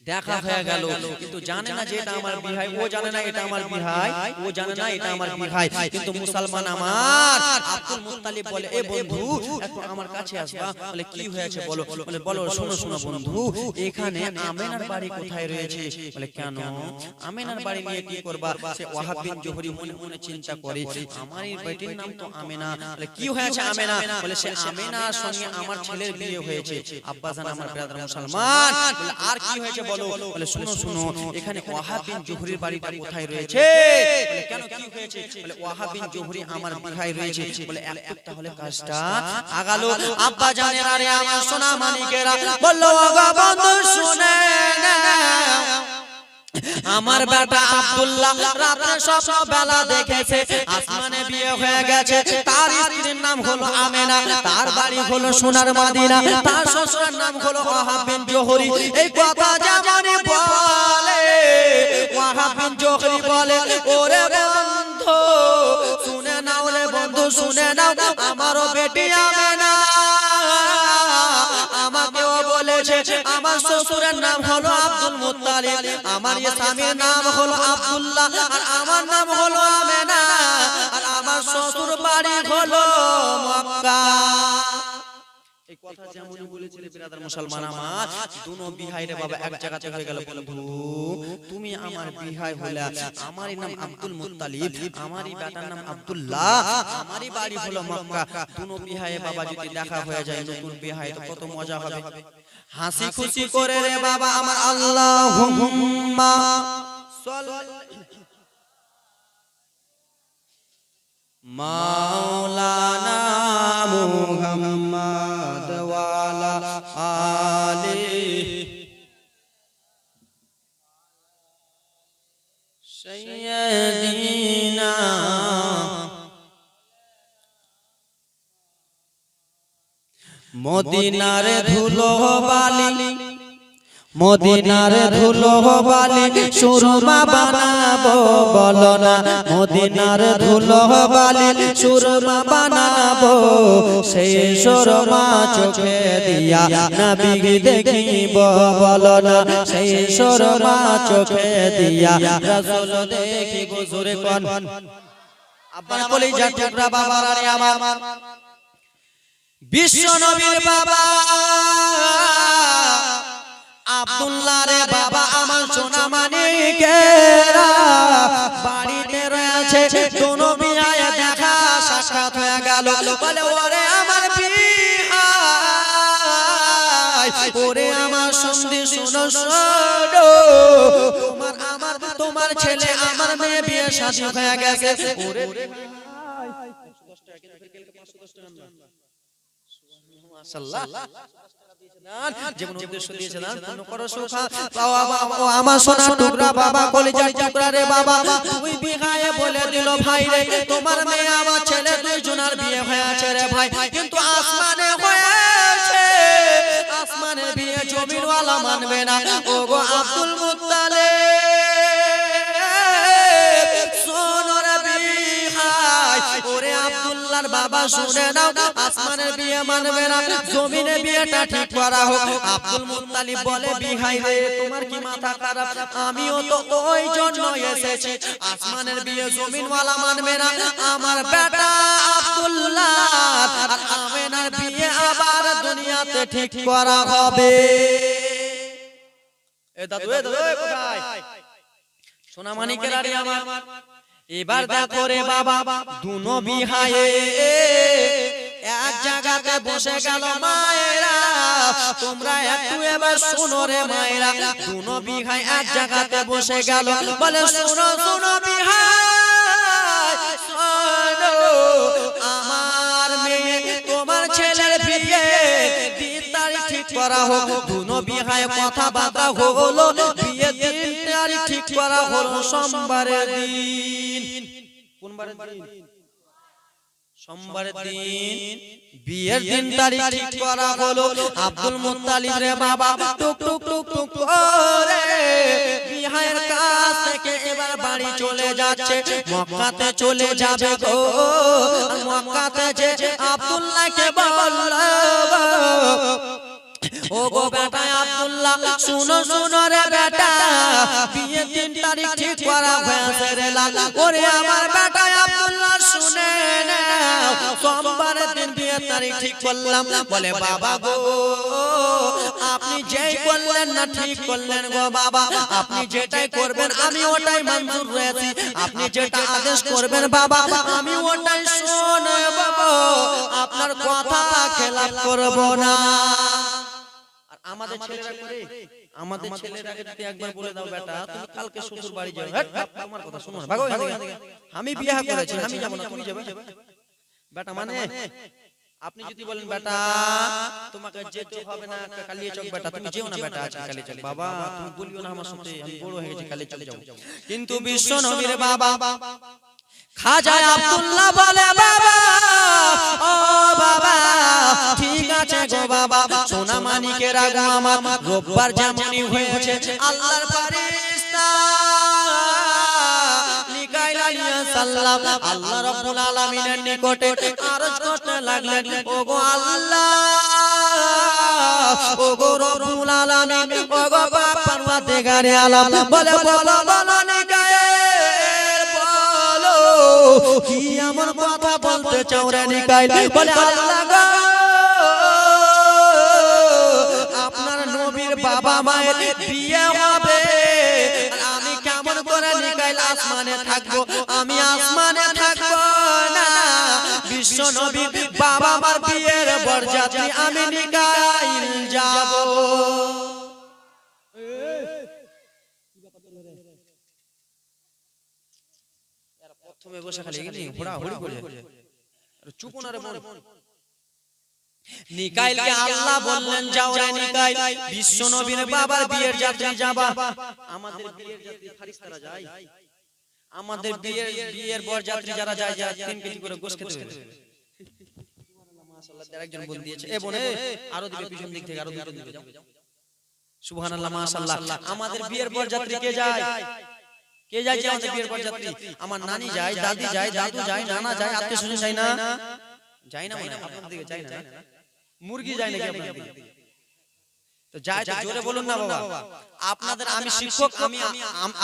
দেখা হয়ে গেল কিন্তু জানে না যে এটা আমার বিহাই ও জানে না এটা আমার বিহাই ও জানে না এটা আমার বিহাই কিন্তু মুসলমান আমার আব্দুল মুত্তালিব বলে এ বন্ধু একটু আমার কাছে আসবা বলে কি হয়েছে বলো বলে বলো শোনো শোনো বন্ধু এখানে আমেনার বাড়ি কোথায় রয়েছে বলে কেন আমেনার বাড়ি নিয়ে কি করবা সে ওয়াহাব বিন জোহরি মনে মনে চিন্তা করে আমার এই বেটির নাম তো আমেনা বলে কি হয়েছে আমেনা বলে সে আমেনার সঙ্গে আমার ছেলের বিয়ে হয়েছে আব্বা জান আমার ব্রাদার মুসলমান বলে আর কি হয়েছে বলে শুনো শুনো এখানে ওয়াহাব বিন জোহরির বাড়িটা কোথায় রয়েছে বলে কেন কি হয়েছে বলে ওয়াহাব বিন জোহরি আমার বিহাই রয়েছে বলে একটু তাহলে কাজটা আগালো আব্বা জানেন আরে আমার সোনা মানিকেরা বলল ওগো বন্ধু শুনে না আমার বেটা আব্দুল্লাহ রাতে স্বপ্ন বেলা দেখেছে আসমানে বিয়ে হয়ে গেছে তার স্ত্রীর নাম হলো আমেনা তার বাড়ি হলো সোনার মদিনা তার শ্বশুরের নাম হলো ওয়াহাব বিন জোহরি এই কথা যেমনই বলে ওয়াহাব বিন জোহরি বলে ওরে বন্ধু শুনে নাও রে বন্ধু শুনে নাও আমারও বেটি আমেনা আমাকেও বলেছে আমার শ্বশুরের নাম হলো আব্দুল মুত্তালিব আমার স্বামীর নাম হলো আব্দুল্লাহ আর আমার নাম হলো আমেনা আর আমার শ্বশুর বাড়ি হলো মক্কা এই কথা যেমন বলেছিলে ব্রাদার মুসলমান আমার দুনো বিহাই রে বাবা এক জায়গাতে হয়ে গেল বন্ধু তুমি আমার বিহাই হলা আমারই নাম আব্দুল মুত্তালিব আমারই বেটার নাম আব্দুল্লাহ আমারই বাড়ি হলো মক্কা দুনো বিহাই বাবা যদি দেখা হয়ে যায় নতুন বিহাই তো কত মজা হবে হাসি খুশি করে রে বাবা আমার আল্লাহুম্মা মাওলানা মুহাম্মদ ওয়ালা আলি সাইয়্যিদিনা মদিনার ধুলো বালি মদিনার ধুলো বালি সুরমা বানাবো বলো না মদিনার ধুলো বালি সুরমা বানাবো সেই সুরমা চোখে দিয়া নবী দেখিব বলো না সেই সুরমা চোখে দিয়া রাসূল দেখিব জোরে কোন আপনারা বলেই যা টুকরা বাবার আরে আমার বিশ্ব নবীর বাবা আব্দুল্লাহ রে বাবা আমার সোনা মানিকেরা বাড়িতে রয়েছে দুনো বিয়ায় দেখা সাক্ষাৎ হয়ে গেল বলে ওরে আমার বিহাই ওরে আমার সন্ধি শুনো শোনো তোমার আমার তোমার ছেলে আমার মেয়ে বিয়ে শাদী হয়ে গেছে ওরে মাশাআল্লাহ যেমন উদ্দেশ্য দিয়েছিলেন পূর্ণ করো সুখা আমার সোনা টুকরা বাবা কলিজার টুকরা রে বাবা তুই বিহায়ে বলে দিল ভাই রে তোমার মেয়ে আমার ছেলে দুইজনের বিয়ে হয়েছে রে ভাই কিন্তু আসমানে হয়েছে আসমানে বিয়ে জমিনওয়ালা মানবে না ওগো আব্দুল মুত্তালিব শোনো রে বিহাই ওরে আব্দুল্লাহর বাবা শুনে নাও আসমানের বিয়ে মানবে না জমিনে বিয়েটা ঠিক করা হোক আব্দুল মুত্তালিব বলে বিহাই রে তোমার কি মাথা খারাপ আমিও তো ওই জন্য এসেছি আসমানের বিয়ে জমিনওয়ালা মানবে না আমার বেটা আব্দুল্লাহ আর আমেনার বিয়ে আবার দুনিয়াতে ঠিক করা হবে এ দাদু কোথায় সোনা মানিকের আরে আমার এবার দেখো রে বাবা দু নবী হায়ে এক জায়গাতে বসে গেল মায়েরা তোমরা একটু এবার শোনো রে মায়েরা দু নবী হায় এক জায়গাতে বসে গেল বলে শোনো শোনো বিহাই শোনো আমার মেয়ে তোমার ছেলের বিয়ে দিন তারিখ ঠিক করা হোক দু নবী হায় কথা বার্তা হলো বিয়ে দিন তারিখ ঠিক করা হলো সোমবারের দিন কোন বারের দিন সোমবারের দিন বিয়ের দিন তারিখ ঠিক করা হলো আব্দুল মুত্তালিব রে বাবা টুক টুক টুক টুক করে বিহায়ের কাছ থেকে এবার বাড়ি চলে যাচ্ছে মক্কাতে চলে যাবে গো মক্কাতে যে আব্দুল্লাহকে বলল ও গো বেটা আব্দুল্লাহ শুনো শুনো রে বেটা বিয়ের দিন তারিখ ঠিক করা হয়েছে রে লালা ওরে আমার বেটা আব্দুল্লাহ শুনে নাও সোমবারের দিন বিয়ের তারিখ ঠিক করলাম বলে বাবা গো আপনি যেই করলেন না ঠিক করলেন গো বাবা আপনি যেটাই করবেন আমি ওটাই মঞ্জুর রয়েছি আপনি যেটা আদেশ করবেন বাবা আমি ওটাই শুনবো আপনার কথা খেলাপ করব না আমাদের ছেলেরা করে আমাদের ছেলেরাকে যদি একবার বলে দাও বেটা তুমি কালকে শ্বশুর বাড়ি যাবে আমার কথা শুনো না ভাগো আমি বিয়ে করেছি আমি যাব না তুমি যাবে বেটা মানে আপনি যদি বলেন বেটা তোমাকে যেতে হবে না কালিয়ে চক বেটা তুমি যেও না বেটা আজকে কালিয়ে চল বাবা তুমি বলিও না আমার সাথে আমি বড় হয়ে গেছি কালিয়ে চলে যাও কিন্তু বিশ্ব নবীর বাবা খাজা আব্দুল্লাহ বলে বাবা ও বাবা ঠিক আছে গো বাবা সোনা মানিকের আগো আমার রোববার যেমনই হয়েছে আল্লাহর ফেরেশতা মিকাইল আলাইহিস সালাম আল্লাহ রাব্বুল আলামিনের নিকটে আরজ করতে লাগলেন ওগো আল্লাহ ওগো রাব্বুল আলামিন ওগো পারওয়ারদিগারে আলম বলে বলো বলো কি আমার কথা বলতে চাও রে নিকাইল বলে আল্লাহ গো আপনার নবীর বাবা মায়ের বিয়ে হবে আমি কেমন করে নিকাইল আসমানে থাকবো আমি আসমানে থাকবো না বিশ্ব নবীর বাবা মার বিয়ের বরযাত্রী আমি নিকাইল যাব প্রথমে বসে খালি গেলি ঘোড়া ঘোড়ি করে আর চুপ না রে মন নিকাইলকে আল্লাহ বললেন যাও রে নিকাইল বিশ্ব নবীর বাবার বিয়ের যাত্রী যাবা আমাদের বিয়ের যাত্রী ফেরেশতারা যায় আমাদের বিয়ের বরযাত্রী যারা যায় 3 কেজি করে গোশত খেতে হবে সুবহানাল্লাহ মাশাআল্লাহ আরেকজন বল দিয়েছে এ বোনে আরো দিকে পিছন দিক থেকে আরো দিকে যাও সুবহানাল্লাহ মাশাআল্লাহ আমাদের বিয়ের বরযাত্রী কে যায় কে যায় আমাদের বিয়ের বরযাত্রী আমার নানি যায় দাদি যায় দাদু যায় নানা যায় আত্মীয়-স্বজন যায় না যায় না মনে আপনাদের দিকে যায় না মুরগি যায় নাকি আপনাদের দিকে তো যায় তো জোরে বলুন না বাবা আপনাদের আমি শিক্ষক আমি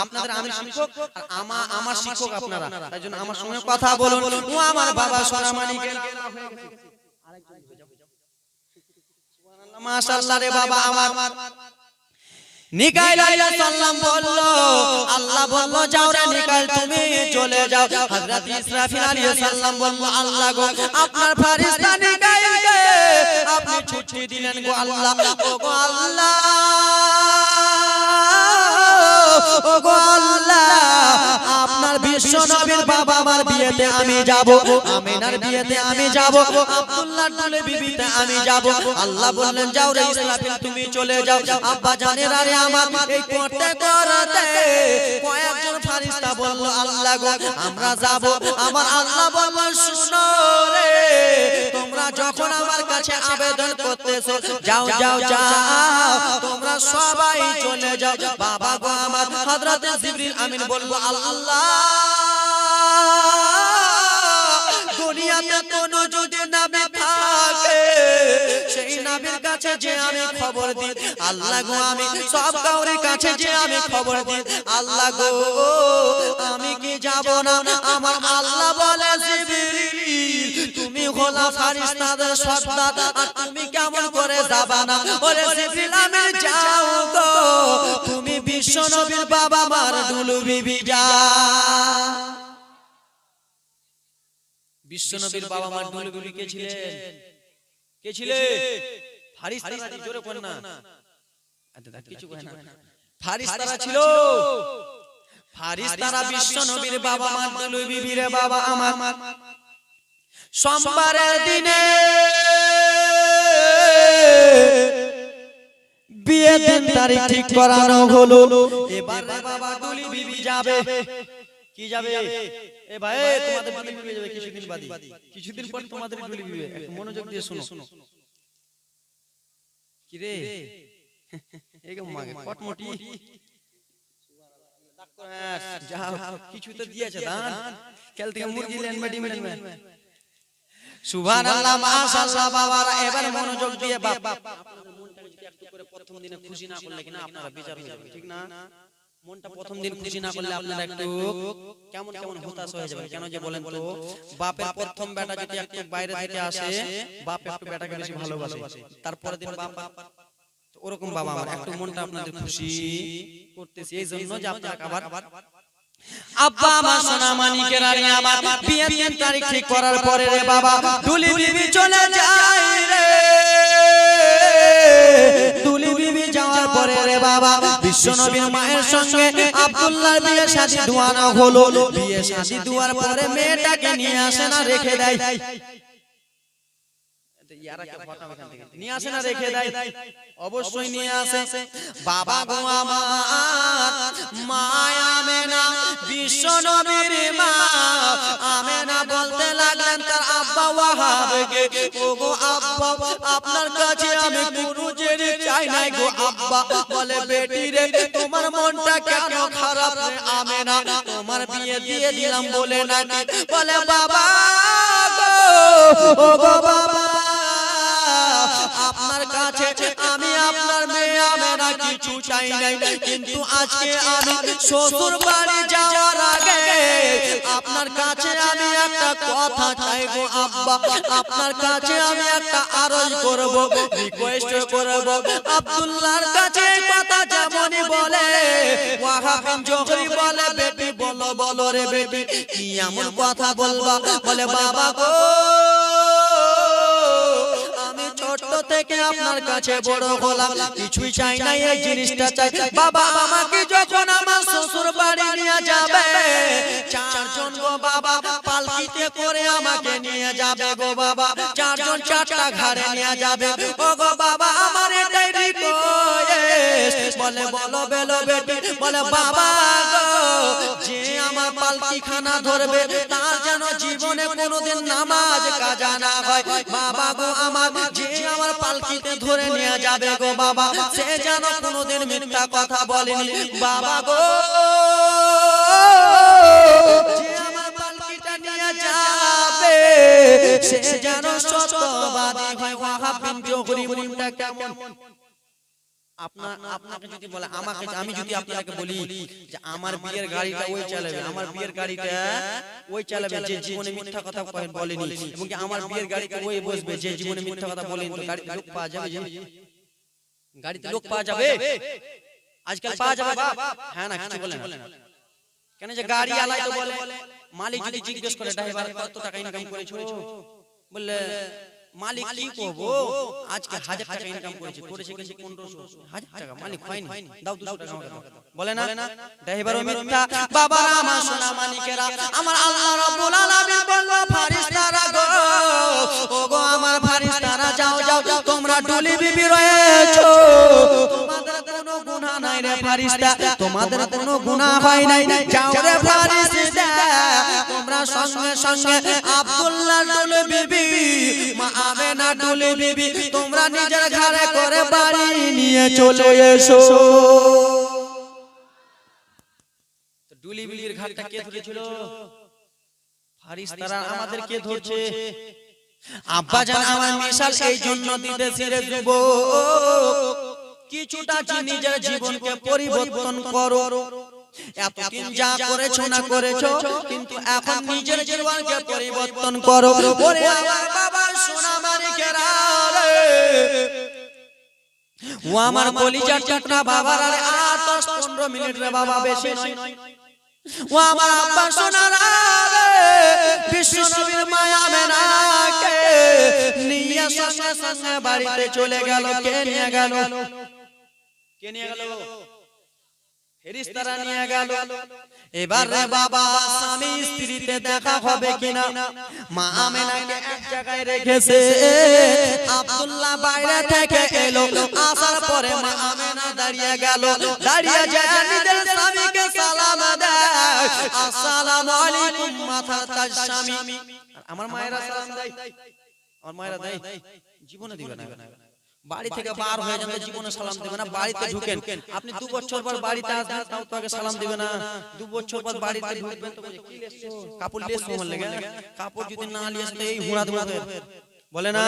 আপনাদের আমি শিক্ষক আর আমার শিক্ষক আপনারা তাই জন্য আমার সঙ্গে কথা বলুন ও আমার বাবা সোনামানিকের আরেকজন সুবহানাল্লাহ মাশাআল্লাহ রে বাবা আমার নিকাইল আলাইহিস সালাম বলল আল্লাহ বলল যাও রে নিকাইল তুমি চলে যাও হযরত ইসরাফিল আলাইহিস সালাম বলল আল্লাহ গো আপনার ফেরেশতা নিকাইলকে আপনি ছুটি দিলেন গো আল্লাহ ও গো আল্লাহ ও গো আল্লাহ আপনার বিশ্ব নবীর বাবা মার বিয়েতে আমি যাব আমিনার বিয়েতে আমি যাব আব্দুল্লাহর দুলে বিবিতে আমি যাব আল্লাহ বললেন যাও রে ইসরাফিল তুমি চলে যাও আব্বা জানেন আরে আমার এই করতে করতে কয়েকজন ফেরেশতা বলল আল্লাহ গো আমরা যাব আমার আল্লাহ বলল শুনো রে তোমরা যখন আমার কাছে আবেদন করতেছো যাও যাও যাও তোমরা সবাই চলে যাও বাবা গো আমার হযরত জিবরিল আমিন বলল আল্লাহ দুনিয়াতে কোন যদি নবী থাকে সেই নবীর কাছে যে আমি খবর দিই আল্লাহ গো আমি সব কাউরে কাছে যে আমি খবর দিই আল্লাহ গো আমি কি যাব না আমার আল্লাহ বলে জিবরিল তুমি হলা ফেরেশতাদের সর্দার আর তুমি কেমন করে যাবা না ওরে জিবরিল আমি যাও গো তুমি বিশ্ব নবীর বাবা মার দুলু বিবি যা বিশ্বনবীর বাবা মার দুলদুলি কে ছিলেন? কে ছিলেন? ফারিস্তারা, জোরে বল না, দাদা কিছু কয় না, ফারিস্তারা ছিল। ফারিস্তারা বিশ্বনবীর বাবা মার দুলদুলি বিবিরে বাবা আমার সোমবারের দিনে বিয়ের দিন তারিখ ঠিক করানো হলো। এবার বাবা দুলি বিবি যাবে, কি যাবে? এ ভাই তোমাদের দুলি বিবি যাবে কিছুদিন বাদে, কিছুদিন পর তোমাদের দুলি বিবি। একটু মনোযোগ দিয়ে শোনো। কি রে এরকম মাগে কটমটি যাও, কিছু তো দিয়েছে দান, কাল থেকে মুরগি লেন বাড়ি মেডেন। সুবহানাল্লাহ, মাশাআল্লাহ বাবারা, এবার মনোযোগ দিয়ে বাবা আপনাদের মনটাকে যদি একটু করে প্রথম দিনে খুশি না করলে কিনা আপনারা বেজার হয়ে যাবেন, ঠিক না? মনটা প্রথম দিন খুশি না করলে আপনারা একটু কেমন কেমন হতাশ হয়ে যাবেন। কেন যে বলেন তো, বাপের প্রথম বেটা যদি একটু বাইরে থেকে আসে, বাপ একটু বেটাকে বেশি ভালোবাসে, তারপরে দিন বাপ ওরকম বাবা আমার একটু মনটা আপনাদের খুশি করতেছি এই জন্য যে আপনারা আবার আব্বা আমার সোনা মানিকের আর আমার বিয়ের দিন তারিখ ঠিক করার পরে রে বাবা দুলি বিবি চলে যায় রে। দুলি বিবি যাওয়ার পরে রে বাবা বিশ্বনবীর মায়ের সঙ্গে আব্দুল্লাহর বিয়ে শাদী দুয়ানো হলো। বিয়ে শাদী দুয়ার পরে মেয়েটাকে নিয়ে আসে না রেখে দেয়, নিয়ে আসে না রেখে দেয়? অবশ্যই নিয়ে আসে। বাবা গো আমার মা আমেনা, বিশ্বনবীর মা আমেনা বলতে লাগলেন তার আব্বা ওয়াহাবকে, ও গো আব্বা আপনার কাছে আমি কোনো জিনিস চাই নাই গো আব্বা। বলে বেটি রে তোমার মনটা কেন খারাপ রে আমেনা, তোমার বিয়ে দিয়ে দিলাম বলে নাকি? বলে বাবা গো, ও গো বাবা আপনার কাছে আমি আপনার মেয়ে আমেনা কিছু চাই নাই, কিন্তু আজকে আমি শ্বশুর বাড়ি যাওয়ার আগে আপনার কাছে আমি একটা কথা চাই গো আব্বা। আপনার কাছে আমি একটা আরজ করব, রিকোয়েস্ট করব। আব্দুল্লাহর কাছে কথা যেমনই বলে ওয়াহাব বিন জোহরি বলে বেটি বলো বলো রে বেটি কি এমন কথা বলবা? বলে বাবা গো ছোট থেকে আপনার কাছে বড় হলাম, কিছুই চাই না এই জিনিসটা চাই। বাবা আমাকে যখন আমার শ্বশুর বাড়ি নিয়ে যাবে, চারজন গো বাবা পালকিতে করে আমাকে নিয়ে যাবে গো বাবা, চারজন চারটা ঘাড়ে নিয়ে যাবে। ও গো বাবা আমার এটাই রিকোয়েস্ট। বলে বলো বেলো বেটি, বলে বাবা গো যে আমার পালকি খানা ধরবে তার যেন জীবনে কোনোদিন নামাজ কাজা না হয়। বাবা গো আমার যে আমার পালকিতে ধরে নিয়ে যাবে গো বাবা সে যেন কোনোদিন মিথ্যা কথা বলেনি। বাবা গো যে আমার পালকিটা নিয়ে যাবে সে যেন সত্যবাদী হয়। ওয়াহাব বিন জোহরি মনটা কেমন? আপনাকে যদি বলে আমাকে, আমি যদি আপনাকে বলি যে আমার বিয়ের গাড়িটা ওই চালাবে, আমার বিয়ের গাড়িটা ওই চালাবে যে জীবনে মিথ্যা কথা বলেনি, এবং কি আমার বিয়ের গাড়িতে ওই বসবে যে জীবনে মিথ্যা কথা বলেনি, তো গাড়িতে লোক পাওয়া যাবে? গাড়িতে লোক পাওয়া যাবে? আজকাল পাওয়া যাবে? হ্যাঁ না কিছু বলে না কেন? যে গাড়ি আলাই তো বলে মালিক যদি জিজ্ঞেস করে ড্রাইভার কত টাকা ইনকাম করেছো, বললে মালিক কি করবো আজকে 1000 টাকা ইনকাম করেছে কিন্তু 1500 টাকা মালিক হয়নি, দাও 200 টাকা আমাকে দাও, বলে না? ড্রাইভারও মিথ্যা। বাবারা আমার সোনা মানিকেরা, আমার আল্লাহ রাব্বুল আলামিন বলল ফেরেশতারা গো, ও গো আমার ফেরেশতারা যাও যাও তোমরা ডুলি বিবি রয়েছো, তোমাদের কোনো গুনাহ নাই রে ফেরেশতা, তোমাদের কোনো গুনাহ হয় নাই, যাও রে ফেরেশতা তোমরা সঙ্গে সঙ্গে আব্দুল্লাহ ডুলি বিবি মা আমেনা ডুলি বিবি তোমরা নিজের ঘরে করে বাড়ি নিয়ে চলে এসো। ডুলি বিবির ঘরটা কে ধরেছিল? ফেরেশতারা আমাদেরকে ধরছে। আব্বাজান আমার মিশাল এই জন্য দিতেছি রে যুবক, কিছুটা নিজের জীবনকে পরিবর্তন করো। এতদিন যা করেছো না করেছো, কিন্তু এখন নিজের জীবনকে পরিবর্তন করো। ওরে আমার বাবা সোনা মানিকেরা রে, ও আমার কলিজার টুকরা বাবারা রে, আর 10-15 মিনিট রে বাবা, বেশি নয়। ও আমার আব্বা সোনারা রে, বিশ্ব নবীর মায়া আমেনাকে নিয়ে সঙ্গে সঙ্গে বাড়িতে চলে গেল। কে নিয়ে গেল? কে নিয়ে গেল? ফেরেশতারা নিয়ে গেল। এবার রে বাবা স্বামী স্ত্রীতে দেখা হবে কিনা, মা আমেনাকে এক জায়গায় রেখেছে। আব্দুল্লাহ বাইরে থেকে এলো, আসার পরে মা আমেনা দাঁড়িয়ে গেল। দাঁড়িয়ে যায় নিজের স্বামীকে সালাম দেয়, আসসালামু আলাইকুম মাথা তাজ স্বামী। আমার মায়েরা সালাম দেয়, আমার মায়েরা দেয়, জীবনে দিবে না। বাড়ি থেকে বার হয়ে যাবে, জীবনে সালাম দেবে না। বাড়িতে ঢুকেন আপনি, 2 বছর পর বাড়িতে আসবেন, তাও তো আগে সালাম দিবে না। 2 বছর পর বাড়িতে ঢুকবেন তো কি লেছো, কাপড় লেছো আমার লাগে, কাপড় যদি না লিয়ে আসতে এই হুড়া ধুড়া বলে না।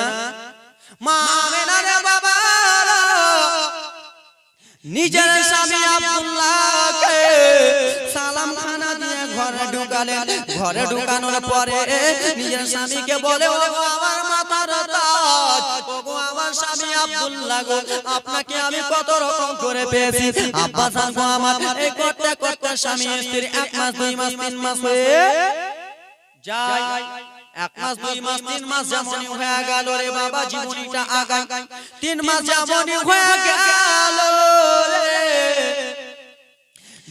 মা আমেনা রে বাবা নিজের স্বামী আব্দুল্লাহকে সালাম খানা দিয়ে ঘরে ঢুকালেন। ঘরে ঢুকানোর পরে নিজের স্বামীকে বলে, ও আমার মাথার তাজ, ও আমার স্বামী আব্দুল্লাহ গো, আপনাকে আমি কত রকম করে পেয়েছি। আব্বা জান গো আমার, এই করতে করতে স্বামী স্ত্রী 1 মাস 2 মাস 3 মাস হয়ে যায়। 1 মাস 2 মাস 3 মাস যেমনই হয়ে গেল রে বাবা, জীবনীটা আগায়। 3 মাস যেমনই হয়ে গেল রে,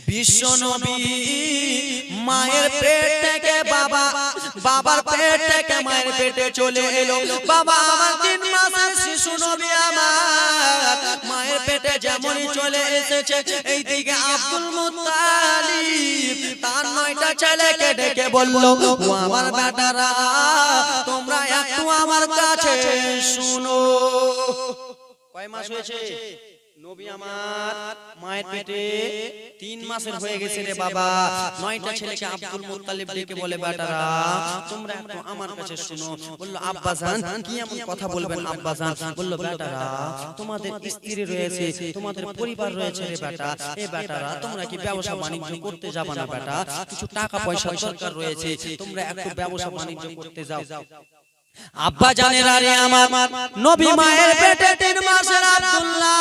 বিশ্ব নবী মায়ের পেট থেকে বাবার পেট থেকে মায়ের পেটে চলে এলো। বাবা আমার 3 মাসের শিশু নবী আমার মায়ের পেটে যেমনই চলে এসেছে, এইদিকে আব্দুল মুত্তালিব তার 9টা ছেলেকে ডেকে বলল, ও আমার বেটারা তোমরা একটু আমার কাছে শুনো। কয় মাস হয়েছে নবী আমার মায়ের পেটে? 3 মাসের হয়ে গেছে রে বাবা। 9টা ছেলেকে আব্দুল মুত্তালিব ডেকে বলে, বেটারা তোমরা একটু আমার কাছে শুনো। বলল, আব্বা জান কি এমন কথা বলবেন? আব্বা জান বলল, বেটারা তোমাদের স্ত্রী রয়েছে, তোমাদের পরিবার রয়েছে রে বেটা। এ বেটারা তোমরা কি ব্যবসা বাণিজ্য করতে যাবে না বেটা? কিছু টাকা পয়সা দরকার রয়েছে, তোমরা একটু ব্যবসা বাণিজ্য করতে যাও। আব্বা জানেরা রে আমার, নবী মায়ের পেটে 3 মাসের আব্দুল্লাহ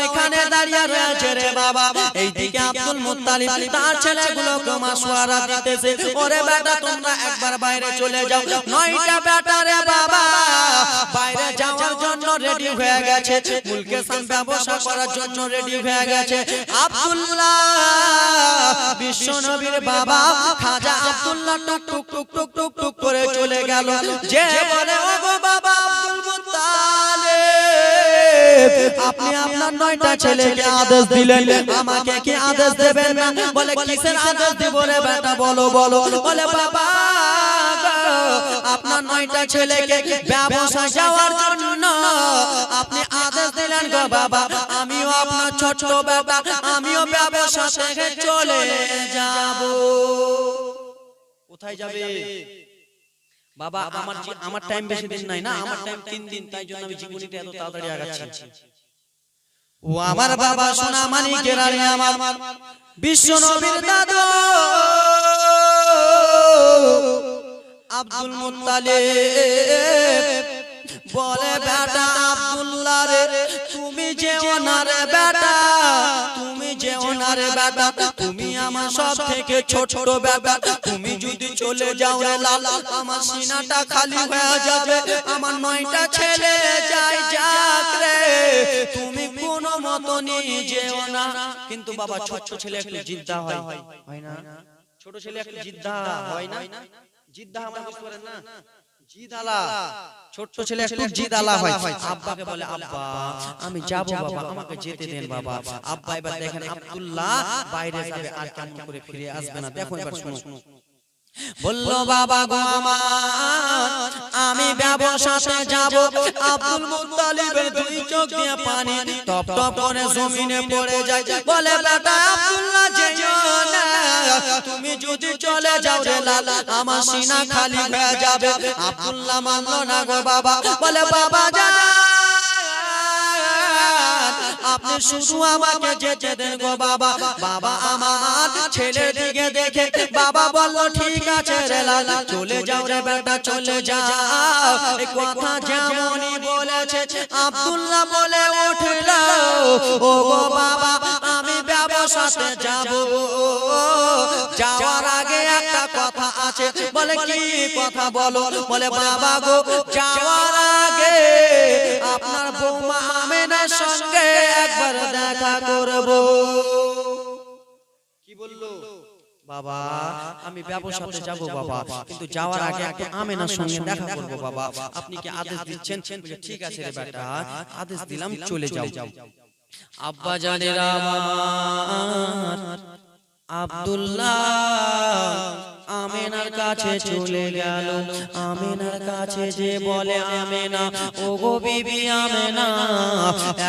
এখানে দাঁড়িয়ে রয়েছে রে বাবা। এইদিকে আব্দুল মুত্তালিব তার ছেলেগুলোকে মাশওয়ারা দিতেছে, ওরে বেটা তোমরা একবার বাইরে চলে যাও। 9টা বেটা রে বাবা বাইরে যাওয়ার জন্য রেডি হয়ে গেছে, মুলকে সাম ব্যবসা করার জন্য রেডি হয়ে গেছে। আব্দুল্লাহ বিশ্ব নবীর বাবা খাজা আব্দুল্লাহ টুক টুক টুক টুক টুক টুক করে চলে গেল। যে বলে, ও গো বাবা আব্দুল মুত্তালিব, আপনি আপনার 9টা ছেলেকে আদেশ দিলেন, আমাকে কি আদেশ দেবেন না? বলে, কিসের আদেশ দেব রে বেটা, বলো বলো। বলে, বাবা আপনার 9টা ছেলেকে ব্যবসা যাওয়ার জন্য আপনি আদেশ দিলেন গো বাবা, আমিও আপনার ছোট বাবা, আমিও ব্যবসা থেকে চলে যাব। কোথায় যাবে বাবা? আমার টাইম বেশি দিন নাই না, আমার টাইম 3 দিন, তাই জন্য আমি জীবনীটা এত তাড়াতাড়ি আগাচ্ছি। ও আমার বাবা সোনা মানিকের আরে আমার বিশ্ব নবীর দাদু আব্দুল মুত্তালিব বলে, বেটা আব্দুল্লাহ রে তুমি যেও না রে বেটা, তুমি যেও না রে বেটা, তুমি আমার সব থেকে ছোট বেটা, তুমি যদি চলে যাও রে লাল আমার সিনাটা খালি হয়ে যাবে, আমার 9টা ছেলে যাই যাক রে, তুমি কোনো মতো নিয়ে যেও না। কিন্তু বাবা ছোট ছেলে একটু জিদ্দা হয় না? ছোট ছেলে একটু জিদ্দা হয় না? জিদ্দা আমার বুঝতে পারেন না, জিদালা ছোট ছেলে একটু জিদালা হয়। আব্বাকে বলে, আব্বা আমি যাব বাবা, আমাকে যেতে দেন বাবা। আব্বা এবার দেখেন আব্দুল্লাহ বাইরে যাবে আর কেমন করে ফিরে আসবে না, দেখো এবার শুনো। বলল, বাবা গো আমার আমি ব্যবসাতে যাব। আব্দুল মুত্তালিবের 2 চোখ দিয়ে পানি টপ টপ করে জমিনে পড়ে যায়। বলে, বেটা আব্দুল্লাহ যেও না, তুমি যদি চলে যাও রে লাল আমার সিনা খালি হয়ে যাবে। আব্দুল্লাহ মানলো না গো বাবা। বলে, বাবা জান আপনি শুধু আমাকে যেতে দেন গো বাবা। বাবা আমার ছেলের দিকে দেখে বাবা বলল ঠিক আছে রে লাল, চলে যাও রে বেটা চলে যাও। এই কথা যেমনই বলেছে আব্দুল্লাহ বলে উঠল, ও গো বাবা আমি ব্যবসাতে যাব, যাওয়ার আগে একটা কথা আছে। বলে কি কথা বলো? বলে বাবা গো যাওয়ার আগে আপনার বৌমা আমেনার সঙ্গে একবার দেখা করব। কি বললো? বাবা আমি ব্যবসাতে যাব বাবা, কিন্তু যাওয়ার আগে একটু আমেনার সঙ্গে দেখা করব বাবা, আপনি কি আদেশ দিচ্ছেন? ঠিক আছে রে বেটা আদেশ দিলাম, চলে যাও। আব্বা জানেরা আমার আব্দুল্লাহ আমেনার কাছে চলে গেল। আমেনার কাছে যে বলে আমেনা, ও গো বিবি আমেনা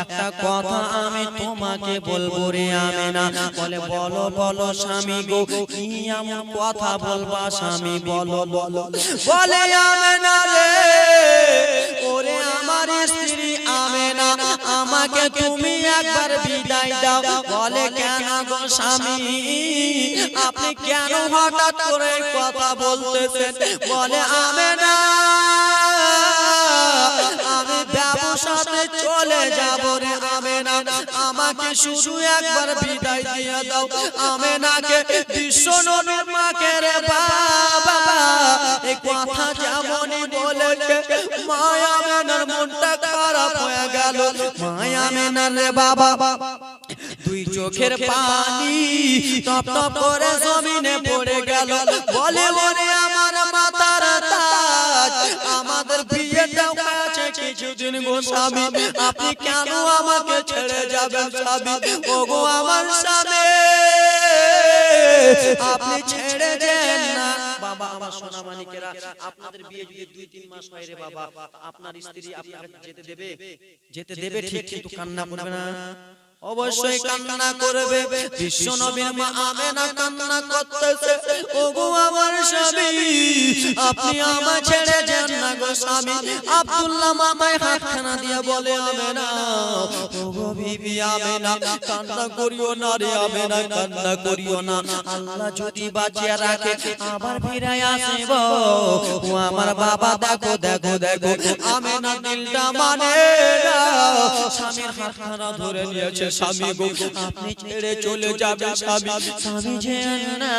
একটা কথা আমি তোমাকে বলবো রে আমেনা। বলে বলো বলো স্বামী গো, কি এমন কথা বলবা স্বামী বলো বলো। বলে আমেনা রে, ওরে আমার স্ত্রী আমেনা আমাকে তুমি একবার বিদায় দাও। বলে কেন গো স্বামী, আপনি কেন হঠাৎ করে কথা বলতেছেন? বলে আমেনা আমি ব্যবসাতে চলে যাব রে আমেনা, আমাকে শুধু একবার বিদায় দিয়ে দাও। আমেনাকে বিশ্ব নবীর মাকে রে বাবা এই কথা যেমনই বলেছে মা আমেনার মনটা খারাপ হয়ে গেল। মা আমেনার রে বাবা দুই চোখের পানি টপ টপ করে জমিনে পড়ে গেল। বলে ওরে আমার মাতার তাজ, আমাদের বিয়েটা হয়েছে কিছুদিন গো স্বামী, আপনি কেন আমাকে ছেড়ে যাবেন স্বামী? ও গো আমার স্বামী আপনি ছেড়ে দেন না। বাবা আমার সোনা মানিকেরা, আপনাদের বিয়ে যদি 2-3 মাস হয় রে বাবা, আপনার স্ত্রী আপনাকে যেতে দেবে? যেতে দেবে ঠিক, কিন্তু কান্না করবে না? অবশ্যই কান্না করবে। বিশ্ব নবীর মা আমেনা কান্না করতেছে, ওগো আমার স্বামী আপনি আমায় ছেড়ে যান না গো স্বামী। আব্দুল্লাহ মাথায় হাতখানা দিয়ে বলে আমেনা, ওগো বিবি আমেনা কান্না করিও না রে আমেনা, কান্না করিও না। আল্লাহ যদি বাঁচিয়ে রাখে আবার ফিরে আসব। ও আমার বাবা দেখো দেখো দেখো আমেনা দিলটা মানে না, স্বামীর হাতখানা ধরে নিয়েছে। স্বামী গো আপনি ছেড়ে চলে যাবেন স্বামী, স্বামী যেন না।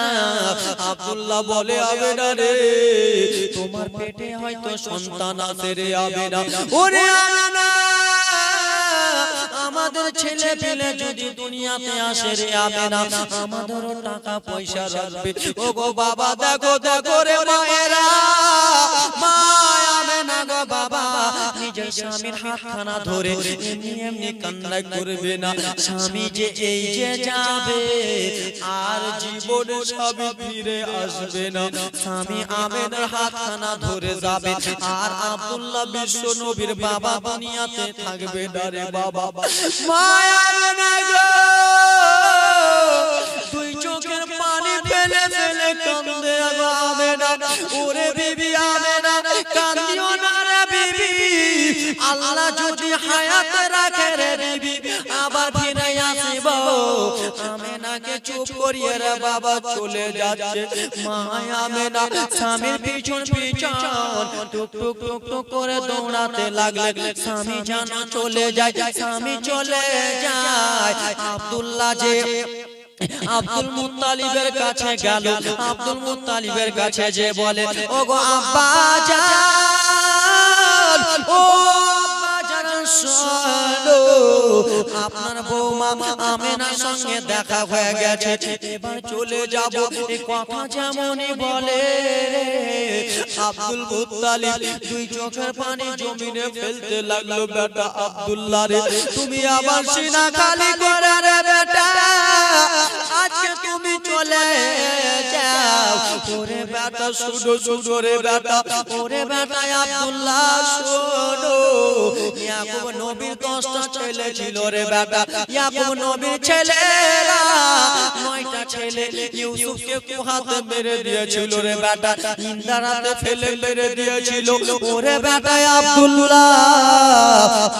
আব্দুল্লাহ বলে আমেনা রে তোমার পেটে হয়তো সন্তান আছে রে আমেনা। ওরে আমেনা আমাদের ছেলে পেলে যদি দুনিয়াতে আসে রে আমেনা, আমাদেরও টাকা পয়সা রাখবে। ও গো বাবা দেখো দেখো রে মায়েরা, মা আমেনা গো বাবা নিজের স্বামীর হাতখানা ধরে এমনি এমনি কান্না করবে না। স্বামী যে এই যে যাবে আর জীবনে স্বামী ফিরে আসবে না। স্বামী আমেনার হাতখানা ধরে যাবে আর আব্দুল্লাহ বিশ্ব নবীর বাবা দুনিয়াতে থাকবে না রে বাবা। মায়া আমেনা গো দুই চোখের পানি ফেলে ফেলে কান্দে গো আমেনা। ওরে বিবি আমেনা কান্দিও না রে বিবি, আল্লাহ যদি হায়াত রাখে রে বিবি আবার ফিরে আসিব। আমেনাকে চুপ করিয়ে রে বাবা চলে যাচ্ছে। মা আমেনা স্বামীর পিছন পিছন টুক টুক টুক টুক করে দৌড়াতে লাগলে। স্বামী যেন চলে যায়, স্বামী চলে যায়। আব্দুল্লাহ যে আব্দুল মুত্তালিবের কাছে গেল, আব্দুল মুত্তালিবের কাছে যে বলে ওগো আব্বা জান, ও আব্বা জান শোনো আপনার বৌমা আমেনার সঙ্গে দেখা হয়ে গেছে, এবার চলে যাব। এই কথা যেমনই বলে আব্দুল মুত্তালিব দুই চোখের পানি জমিনে ফেলতে লাগলো। বেটা আব্দুল্লাহ রে তুমি আবার সিনা খালি করে রে বেটা, আজকে তুমি চলে যাও ওরে বেটা শুনো শুনো রে বেটা ওরে বেটা আব্দুল্লাহ শোনো ইয়াকুব নবীর 10টা ছেলে ছিল রে বেটা ইয়াকুব নবীর ছেলেরা 9টা ছেলে ইউসুফকে কুহাতে মেরে দিয়েছিল রে বেটা ইন্দারাতে ফেলে মেরে দিয়েছিল ওরে বেটা আব্দুল্লাহ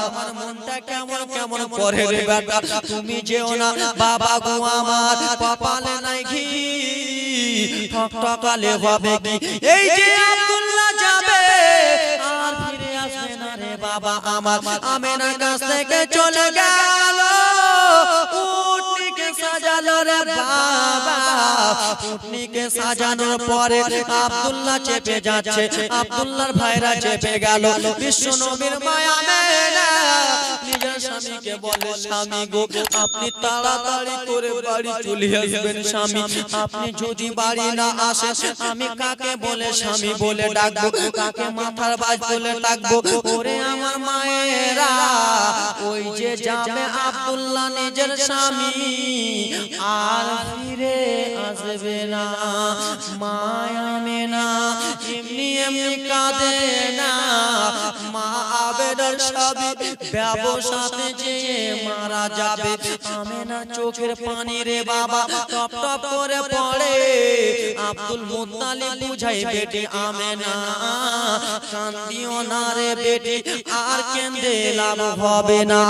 আমার মনটা কেমন কেমন করে রে বেটা তুমি যেও না বাবা গো আমার কপালে নাই ঘি ঠকঠকালে হবে কি এই যে আব্দুল্লাহ যাবে আর ফিরে আসবে না রে বাবা আমার আমেনার কাছ থেকে চলে গেল উটনিকে সাজালো রে বাবা উটনিকে সাজানোর পরে আব্দুল্লাহ চেপে যাচ্ছে আব্দুল্লাহর ভাইরা চেপে গেল বিশ্ব নবীর মায়া আমেনা নিজের স্বামীকে বলে স্বামী গো আপনি তাড়াতাড়ি করে বাড়ি চলে আসবেন স্বামী আপনি যদি বাড়ি না আসেন আমি কাকে বলে স্বামী বলে ডাকবো কাকে মাথার বাজ বলে ডাকবো ওরে আমার মায়েরা ওই যে যাবে আব্দুল্লাহ নিজের স্বামী আর ফিরে আসবে না মায়া মেনা এমনি এমনি কাঁদে না মা আবেদার স্বামী ব্যবসাতে যে মারা যাবে আমেনা চোখের পানি রে বাবা টপ টপ করে পড়ে আব্দুল মুত্তালিব বুঝাই বেটি আমেনা কান্দিও না রে বেটি আর কেঁদে লাভ হবে না